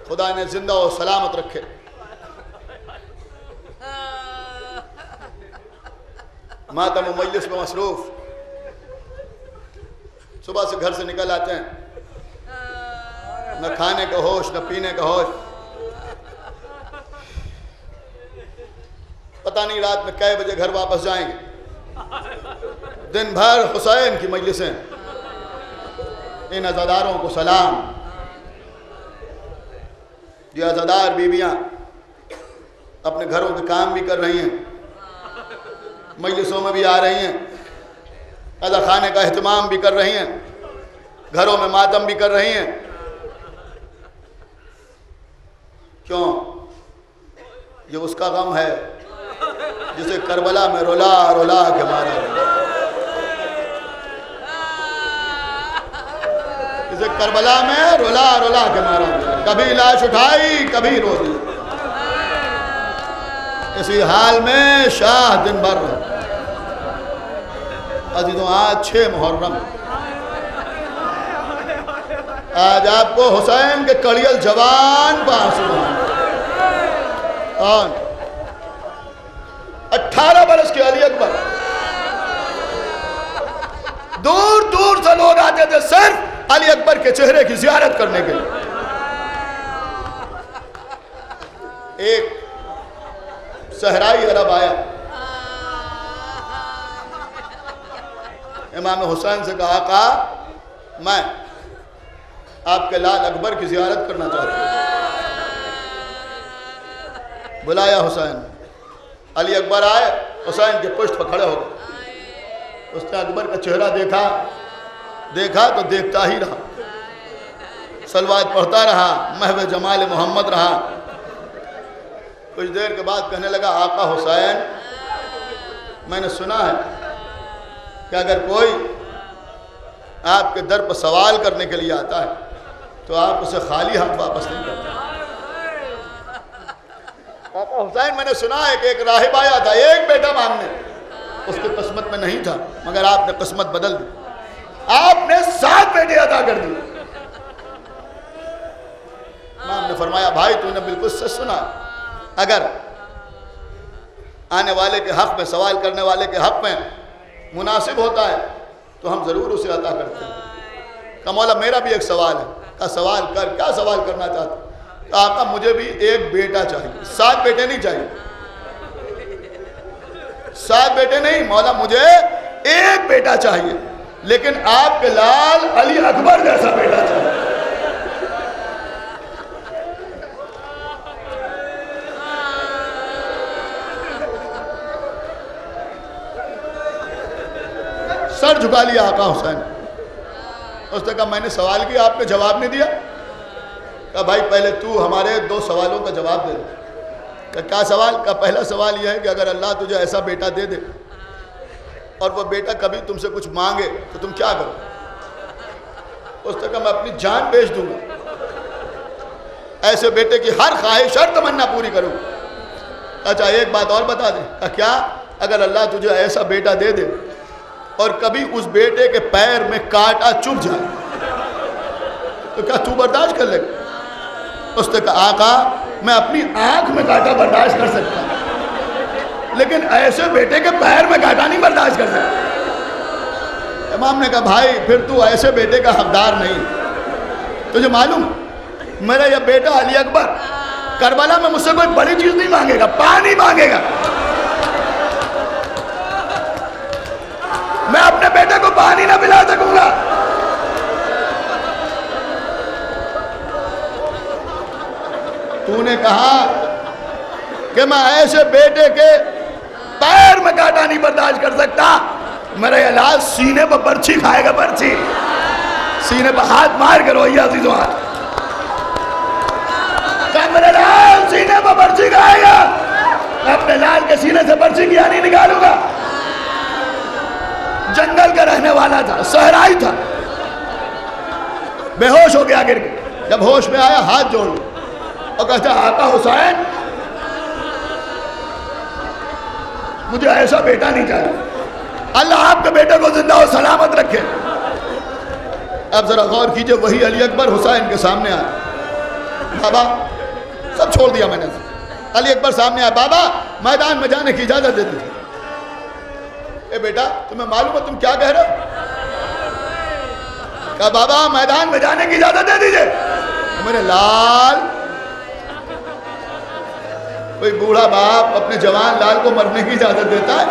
خدا نے زندہ و سلامت رکھے. ماتم و مجلس میں مصروف, صبح سے گھر سے نکل آتے ہیں, نہ کھانے کا ہوش نہ پینے کا ہوش. پتہ نہیں رات میں کئے بجے گھر واپس جائیں گے. دن بھر حسین کی مجلسیں. ان عزاداروں کو سلام. یہ عزادار بیویاں اپنے گھروں کے کام بھی کر رہی ہیں, مجلسوں میں بھی آ رہی ہیں, عزا خانے کا اہتمام بھی کر رہی ہیں, گھروں میں ماتم بھی کر رہی ہیں. کیوں؟ یہ اس کا غم ہے جسے کربلا میں رولا رولا کے مارا, جسے کربلا میں رولا رولا کے مارا. کبھی لاش اٹھائی کبھی رو دی, اسی حال میں شاہ دن بھر رہا. عزیزوں آج 6 محرم, آج آپ کو حسین کے کڑیل جوان بانسو ہیں. 18 برس کے علی اکبر, دور دور سے لوگ آتے تھے صرف علی اکبر کے چہرے کی زیارت کرنے کے لیے. ایک صحرائی عرب آیا, امام حسین سے کہا, آقا میں آپ کے لال اکبر کی زیارت کرنا چاہتا ہوں. بلایا حسین, علی اکبر آئے, حسین کے پشت پر کھڑے ہو گئے. اس نے اکبر کا چہرہ دیکھا تو دیکھتا ہی رہا, صلوات پڑھتا رہا, محو جمال محمد رہا. کچھ دیر کے بعد کہنے لگا, آقا حسین میں نے سنا ہے کہ اگر کوئی آپ کے در پر سوال کرنے کے لیے آتا ہے تو آپ اسے خالی ہاتھ واپس نہیں کرتے. آقا حسین میں نے سنا ہے کہ ایک راہب آیا تھا ایک بیٹا مانگنے, اس کی قسمت میں نہیں تھا, مگر آپ نے قسمت بدل دی, آپ نے 7 بیٹے عطا کر دی. امام نے فرمایا, بھائی تو نے بالکل سچ سنا, اگر آنے والے کے حق میں، سوال کرنے والے کے حق میں مناسب ہوتا ہے تو ہم ضرور اسے عطا کرتے ہیں۔ کہا مولا میرا بھی ایک سوال ہے۔ کہا سوال کر، کیا سوال کرنا چاہتا؟ کہا آقا مجھے بھی ایک بیٹا چاہیے، 7 بیٹے نہیں چاہیے، 7 بیٹے نہیں، مولا مجھے ایک بیٹا چاہیے، لیکن آپ کے لال علی اکبر جیسا بیٹا چاہیے۔ سر جھکا لیا آقا حسین۔ اس نے کہا میں نے سوال کیا، آپ نے جواب نہیں دیا۔ کہا بھائی پہلے تو ہمارے 2 سوالوں کا جواب دے دے۔ کہا کیا سوال؟ کہا پہلا سوال یہ ہے کہ اگر اللہ تجھے ایسا بیٹا دے دے اور وہ بیٹا کبھی تم سے کچھ مانگے تو تم کیا کرو؟ اس نے کہا میں اپنی جان بیچ دوں گا، ایسے بیٹے کی ہر خواہش ہر تمنا پوری کروں۔ اچھا ایک بات اور بتا دیں۔ کہا کیا؟ اگر اللہ تجھے ایسا بیٹا دے دے اور کبھی اس بیٹے کے پیر میں کانٹا چبھ جائے تو کیا تو برداشت کر لے گا؟ اس نے کہا آقا میں اپنی آنکھ میں کانٹا برداشت کر سکتا ہوں، لیکن ایسے بیٹے کے پیر میں کانٹا نہیں برداشت کر سکتا۔ امام نے کہا بھائی پھر تو ایسے بیٹے کا حقدار نہیں۔ تجھے معلوم میرا یہ بیٹا علی اکبر کربلا میں مجھ سے کوئی بڑی چیز نہیں مانگے گا، پانی مانگے گا۔ میں اپنے بیٹے کو پانی نہ پلا سکوں گا۔ تو نے کہا کہ میں ایسے بیٹے کے پیر میں کانٹا نہیں برداشت کر سکتا، میرا یہ لال سینے پر برچھی کھائے گا، برچھی سینے پر ہاتھ مار کے روئیے عزیزوں، ہاتھ کہ میرے لال سینے پر برچھی کھائے گا، میں اپنے لال کے سینے سے برچھی کیا نہیں نکالوں گا۔ جنگل کا رہنے والا تھا، صحرائی تھا، بے ہوش ہو گیا گر کے۔ جب ہوش میں آیا ہاتھ جوڑ لیا اور کہتا آقا حسین مجھے ایسا بیٹا نہیں چاہیے، اللہ آپ کے بیٹے کو زندہ و سلامت رکھے۔ اب ذرا غور کیجئے، وہی علی اکبر حسین کے سامنے آیا۔ بابا سب چھوڑ دیا میں نے، علی اکبر سامنے آیا، بابا میدان میں جانے کی اجازت دے دی۔ اے بیٹا تمہیں معلوم ہے تم کیا کہہ رہے ہو؟ کہا بابا میدان میں جانے کی اجازت دے دیجئے۔ میرے لال، کوئی بوڑھا باپ اپنے جوان لال کو مرنے کی اجازت دیتا ہے؟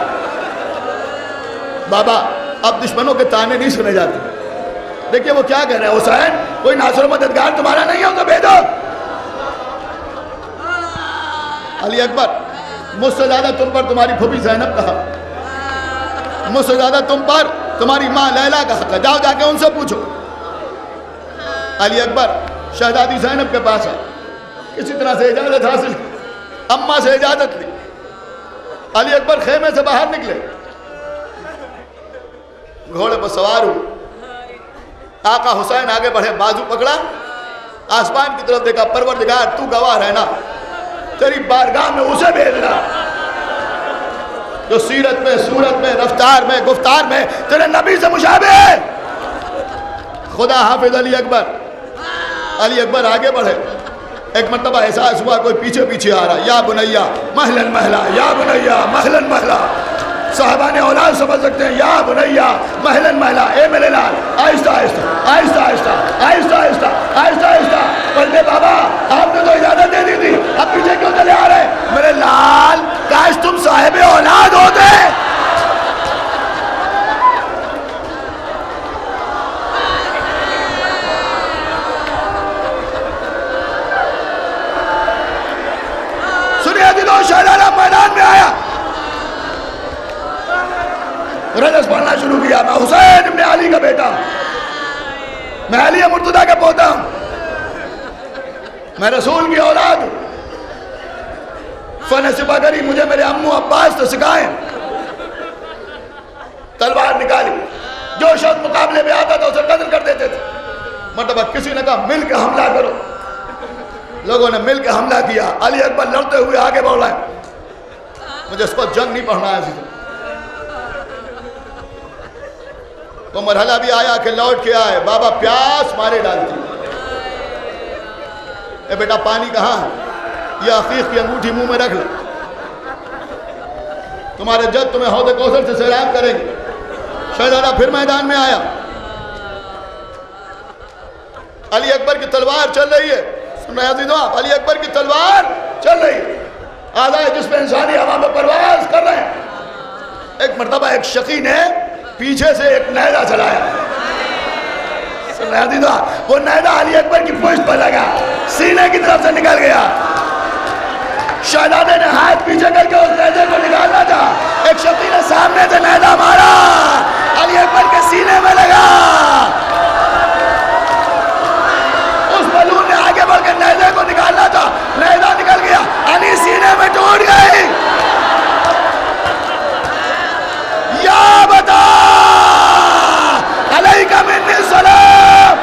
بابا اب دشمنوں کے تانے نہیں سنے جاتے۔ دیکھیے وہ کیا کہہ رہے ہیں، حسین کوئی ناصر و مددگار تمہارا نہیں ہو تو بھیجو۔ علی اکبر مجھ سے زیادہ تم پر تمہاری پھوپھی زینب کا حق، مجھ سے زیادہ تم پر تمہاری ماں لیلا کا حق ہے، جاؤ جا کے ان سے پوچھو۔ علی اکبر شہزادی زینب کے پاس ہے، کسی طرح سے اجازت حاصل کی، اماں سے اجازت لی، علی اکبر خیمے سے باہر نکلے، گھوڑے پر سوار ہوئے، آقا حسین آگے بڑھے، بازو پکڑا، آسمان کی طرف دیکھا، پروردگار تو گواہ رہنا، تیری بارگاہ میں اسے بھیجنا جو سیرت میں، صورت میں، رفتار میں، گفتار میں تیرے نبی سے مشابہ ہے۔ خدا حافظ علی اکبر۔ علی اکبر آگے بڑھے، ایک مرتبہ احساس ہوا کوئی پیچھے پیچھے آ رہا، یا بنیا مہلن مہلا، یا بنیا مہلن مہلا۔ صحابہ نے اولاد سمجھ سکتے ہیں، یا بنیا مہلن مہلا، اے میرے لال آہستہ آہستہ آہستہ آہستہ آہستہ آہستہ آہستہ آہستہ پڑھتے بابا آپ نے تو اجازت دے دی تھی، اب پیچھے کیوں چلے آ رہے؟ میرے لال کاش تم صاحب اولاد ہوتے۔ سنیے دلوں، شہزادہ میدان میں آیا، رجس پڑھنا شروع کیا، میں حسین ابن علی کا بیٹا ہوں، میں علی مرتضیٰ کا پوتا ہوں، میں رسول کی اولاد ہوں، فن سپاہی مجھے میرے امو عباس تو سکھائیں۔ تلوار نکالی، جو شخص مقابلے میں آتا تھا اسے قتل کر دیتے تھے۔ مرتبہ کسی نے کہا مل کے حملہ کرو، لوگوں نے مل کے حملہ کیا، علی اکبر لڑتے ہوئے آگے بڑھ رہے ہیں، مجھے اس کو جنگ نہیں پڑھنا ہے۔ تو مرحلہ بھی آیا کہ لوٹ کے آئے، بابا پیاس مارے ڈالتی، اے بیٹا پانی کہاں ہے؟ یہ عقیق کی انگوٹھی منہ میں رکھ لے، تمہارے جد تمہیں حوض کوثر سے سیراب کریں گے. شہزادہ پھر میدان میں آیا. علی اکبر کی تلوار چل رہی ہے. سن رہے عزیزوں آپ, علی اکبر کی تلوار چل رہی ہے. آدھا جس پہ انسانی ہوا میں پرواز کر رہے ہیں. ایک مرتبہ ایک شقی نے پیچھے سے ایک نیزہ چلایا. سن رہے عزیزوں آپ, وہ نیزہ علی اکبر کی پشت پر لگا, سینے کی طرف سے نکل گیا. شہزادے نے ہاتھ پیچھے کر کے اس نیزے کو نکالنا تھا. ایک شقی نے سامنے سے نیزہ مارا, علی اکبر کے سینے میں لگا. اس ملعون نے آگے بڑھ کے نیزے کو نکالنا تھا, نیزہ نکل گیا, علی سینے میں ٹوٹ گئی. یا بتا علیکہ منی السلام.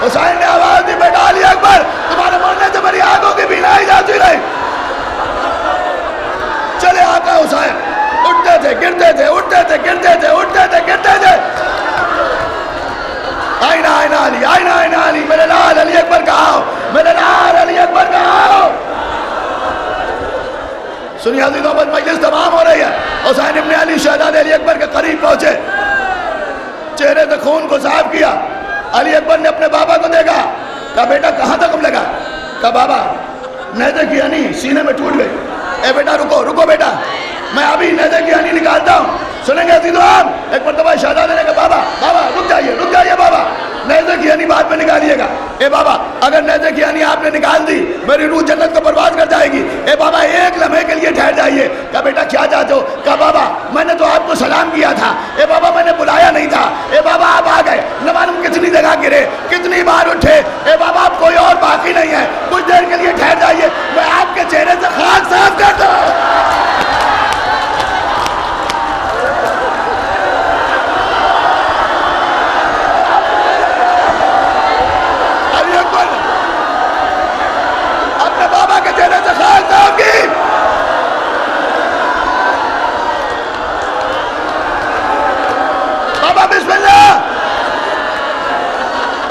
حسین نے آواز دی, بیٹا علی اکبر تمہارے مرنے سے میری آنکھوں کی بینائی جاتی رہی. چلے آقا حسین, اٹھتے تھے گرتے تھے, اٹھتے تھے گرتے تھے, اٹھتے تھے گرتے تھے. آئینہ آئینہ علی, آئینہ آئینہ علی, میرے لال علی اکبر کہاؤ, میرے لال علی اکبر کہاؤ. سنیے عزیزوں, بس مجلس تمام ہو رہی ہے. حسین ابن علی شہزادے علی اکبر کے قریب پہنچے, چہرے سے خون کو صاف کیا. علی اکبر نے اپنے بابا کو دیکھا, کہا بیٹا کہاں تک لگا؟ کہا بابا نیزے کی ہنی سینے میں ٹوٹ گئی. اے بیٹا رکو رکو بیٹا, میں ابھی نیزے کی ہنی نکالتا ہوں. سنیں گے عزیزوں آپ, ایک مرتبہ شہزادے نے کہا بابا بابا رک جائیے بابا, نیزے کی ہنی بعد میں نکالیے گا. اے بابا اگر نیزے کی ہنی آپ نے نکال دی میری روح جنت کو پرواز کر جائے گی. اے بابا ایک لمحے کے لیے ٹھہر جائیے. کہا بیٹا کیا چاہتے ہو؟ کہا بابا میں نے تو آپ کو سلام کیا تھا. اے بابا میں نے بلایا نہیں تھا. اے بابا آپ آ گئے, نہ معلوم کتنی جگہ گرے, کتنی بار اٹھے. اے بابا آپ کوئی اور باقی نہیں ہے, کچھ دیر کے لیے ٹھہر جائیے, میں آپ کے چہرے سے خاک صاف کرتا ہوں.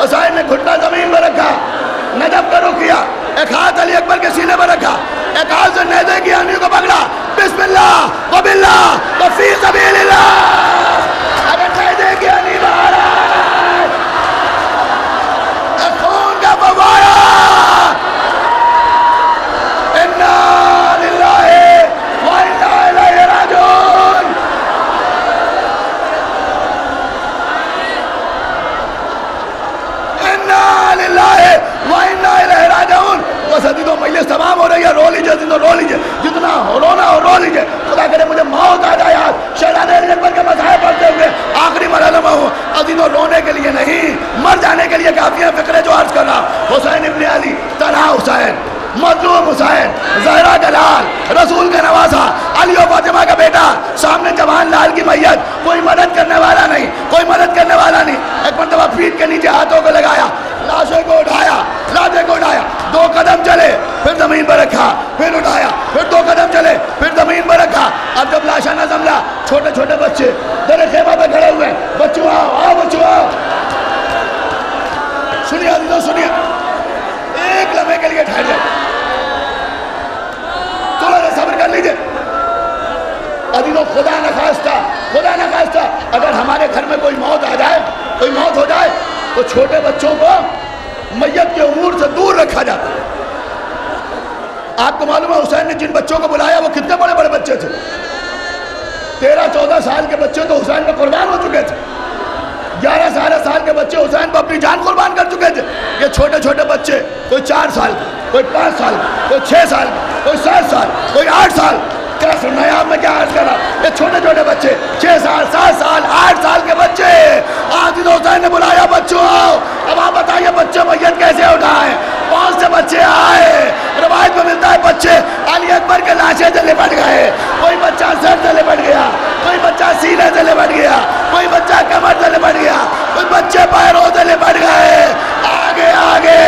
حسین نے گھٹنا زمین پر رکھا, نجف کا رخ کیا, ایک ہاتھ علی اکبر کے سینے پر رکھا, ایک ہاتھ سے نیزے کی ہنی کو پکڑا. بسم اللہ و باللہ و فی سبیل اللہ. اگر نیزے کی ہنی باہر آئے, خون کا فوارہ, انا للہ و انا الیہ راجعون. بس عزیزوں مجلس تمام ہو رہی ہے, رو لیجئے عزیزوں, رو لیجئے, جتنا رونا ہو رو لیجئے. خدا کرے مجھے موت آ جائے آج شہزادے علی اکبر کے مذاہب پڑھتے ہوئے آخری مرحلے میں ہوں. عزیزوں رونے کے لیے نہیں, مر جانے کے لیے کافی ہے فکرے جو عرض کر رہا. حسین ابن علی, تنہا حسین, مظلوم حسین, زہرا کا لال, رسول کا نواسا, علی و فاطمہ کا بیٹا, سامنے جوان لال کی میت, کوئی مدد کرنے والا نہیں, کوئی مدد کرنے والا نہیں. ایک مرتبہ پیٹھ کے نیچے ہاتھوں کو لگایا, لاشوں کو اٹھایا, لاشے کو اٹھایا, 2 قدم چلے, پھر زمین پر رکھا, پھر اٹھایا, پھر 2 قدم چلے, پھر زمین پر رکھا. اب جب لاشا نہ سنبھلا, چھوٹے چھوٹے بچے در خیمہ پہ کھڑے ہوئے, بچوں آؤ بچوں آؤ. سنیے عزیزوں سنیے, ایک لمحے کے لیے ٹھہر جائے, تھوڑا سا صبر کر لیجئے. عزیزوں خدا نخواستہ اگر ہمارے گھر میں کوئی موت آ جائے, کوئی موت ہو جائے, تو چھوٹے بچوں کو میت کے امور سے دور رکھا جاتا ہے. آپ کو معلوم ہے حسین نے جن بچوں کو بلایا وہ کتنے بڑے بڑے بچے تھے. 13-14 سال کے بچے تو حسین پہ قربان ہو چکے تھے. 11 سال کے بچے حسین پہ اپنی جان قربان کر چکے تھے. یہ چھوٹے چھوٹے بچے, کوئی 4 سال کا, کوئی 5 سال کا, کوئی 6 سال کا, کوئی 7 سال, کوئی 8 سال. کیا سننا ہے آپ, میں کیا عرض کر رہا, یہ چھوٹے چھوٹے بچے, 6 سال, 7 سال, 8 سال کے بچے. آج حسین نے بلایا, بچوں آؤ. اب آپ بتائیے بچے میت کیسے اٹھائیں, کون سے بچے آئے؟ روایت میں ملتا ہے بچے علی اکبر کے لاشے سے لپٹ گئے. کوئی بچہ سر سے لپٹ گیا, کوئی بچہ سینے سے لپٹ گیا, کوئی بچہ کمر سے لپٹ گیا, کوئی بچے پیروں سے لپٹ گئے. آگے آگے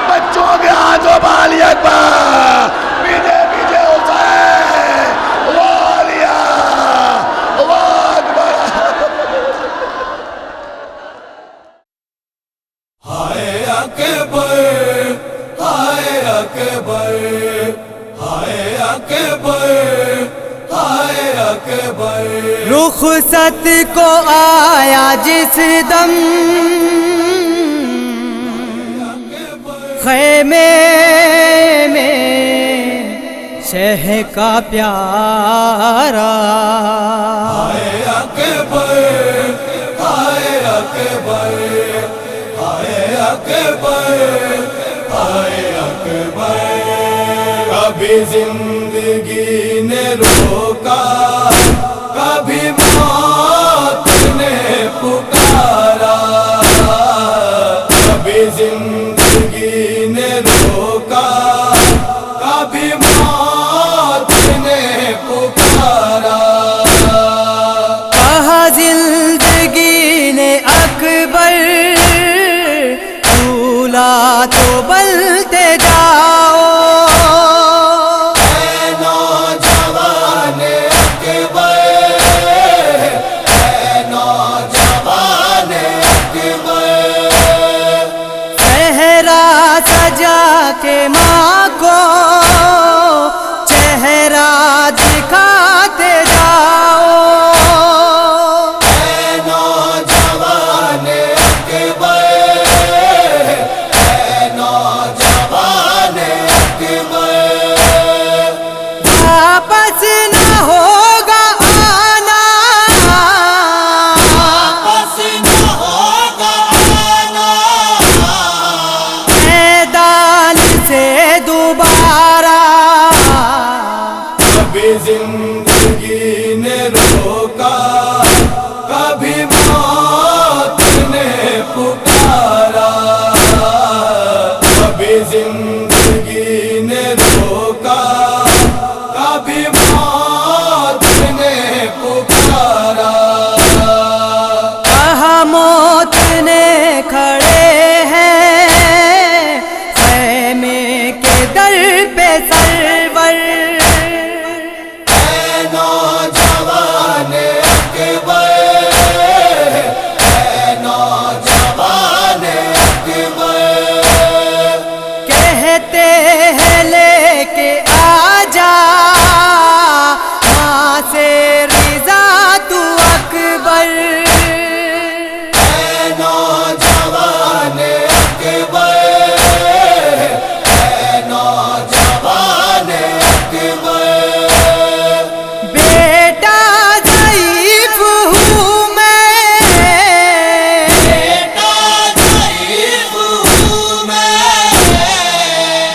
بچوں کے ہاتھوں پر علی اکبر, پیچھے پیچھے حسین, والیہ اکبر. ہائے اکبر, ہائے اکبر, رخصت کو آیا جس دم خیمے میں شہ کا پیارا، آئے اکبر، آئے اکبر، آئے اکبر، آئے اکبر۔ کبھی زندگی نے روکا، کبھی موت نے پکارا، کبھی زندگی نے روکا، کبھی موت نے پکارا۔ کہا زندگی نے اکبر بھولا تو بلتے جاؤ، اے نوجوان اکبر، اے نوجوان اکبر۔ چہرہ سجا کے ماں کو چہرہ دکھاتے جاؤ، اے نوجوان اکبر، اے نوجوان اکبر۔ واپس نہ ہوگا آنا، واپس نہ ہوگا آنا، میدان سے دوبارہ۔ کبھی زندگی نے روکا، کبھی موت نے پکارا، کبھی زندگی نے روکا، کبھی موت نے پکارا۔ کہا موت نے کھڑے ہیں خیمے کے در پہ سرور، اے نوجوان اکبر، اے نوجوان اکبر۔ کہتے ہیں لے کے آجا ماں سے رضا تو اکبر، اے نوجوان اکبر، اے نوجوان اکبر۔ بیٹا ضعیف ہوں میں، بیٹا ضعیف ہوں میں،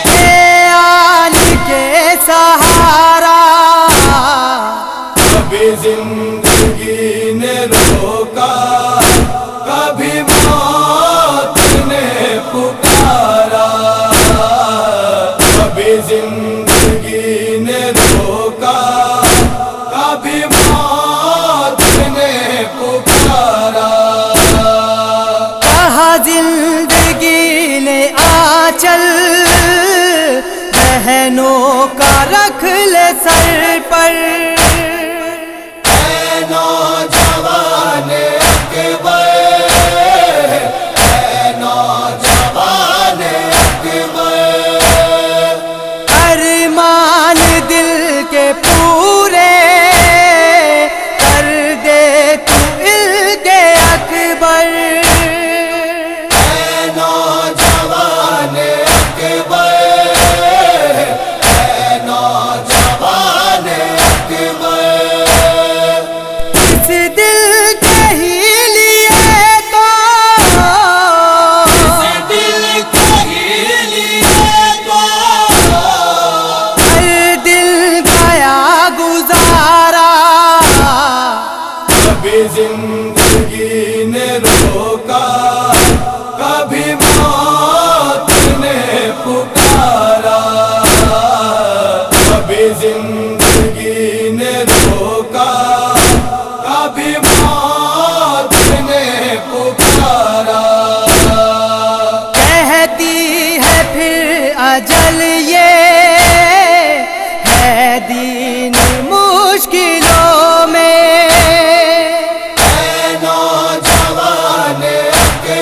اے آل کے سہارا۔ کبھی زندگی نے روکا، کبھی موت نے پکارا، کبھی زندگی نے روکا، کبھی موت نے پکارا۔ کہا زندگی نے آنچل بہنوں کا رکھ لے سر پر، اے نوجوان اکبر، اے نوجوان اکبر۔ ارمان دل کے پورے کر دے تو علم کے اکبر، اے نوجوان اکبر، اے نوجوان اکبر۔ اس دل کے ہی لیے تو دل کے ہی لیے تو ہر دل گیا گزارا، کبھی زندگی نے روکا، کبھی موت نے پکارا، کبھی زندگی نے روکا، کبھی موت نے پکارا۔ کہتی ہے پھر اجل یہ ہے دین مشکلوں میں، اے نوجوان اکبر،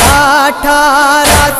18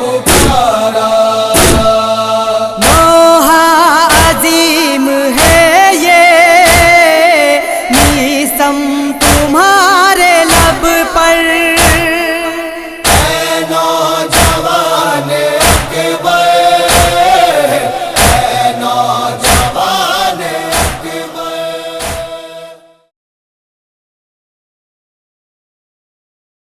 پکارا لوہا عظیم ہے یہ میسم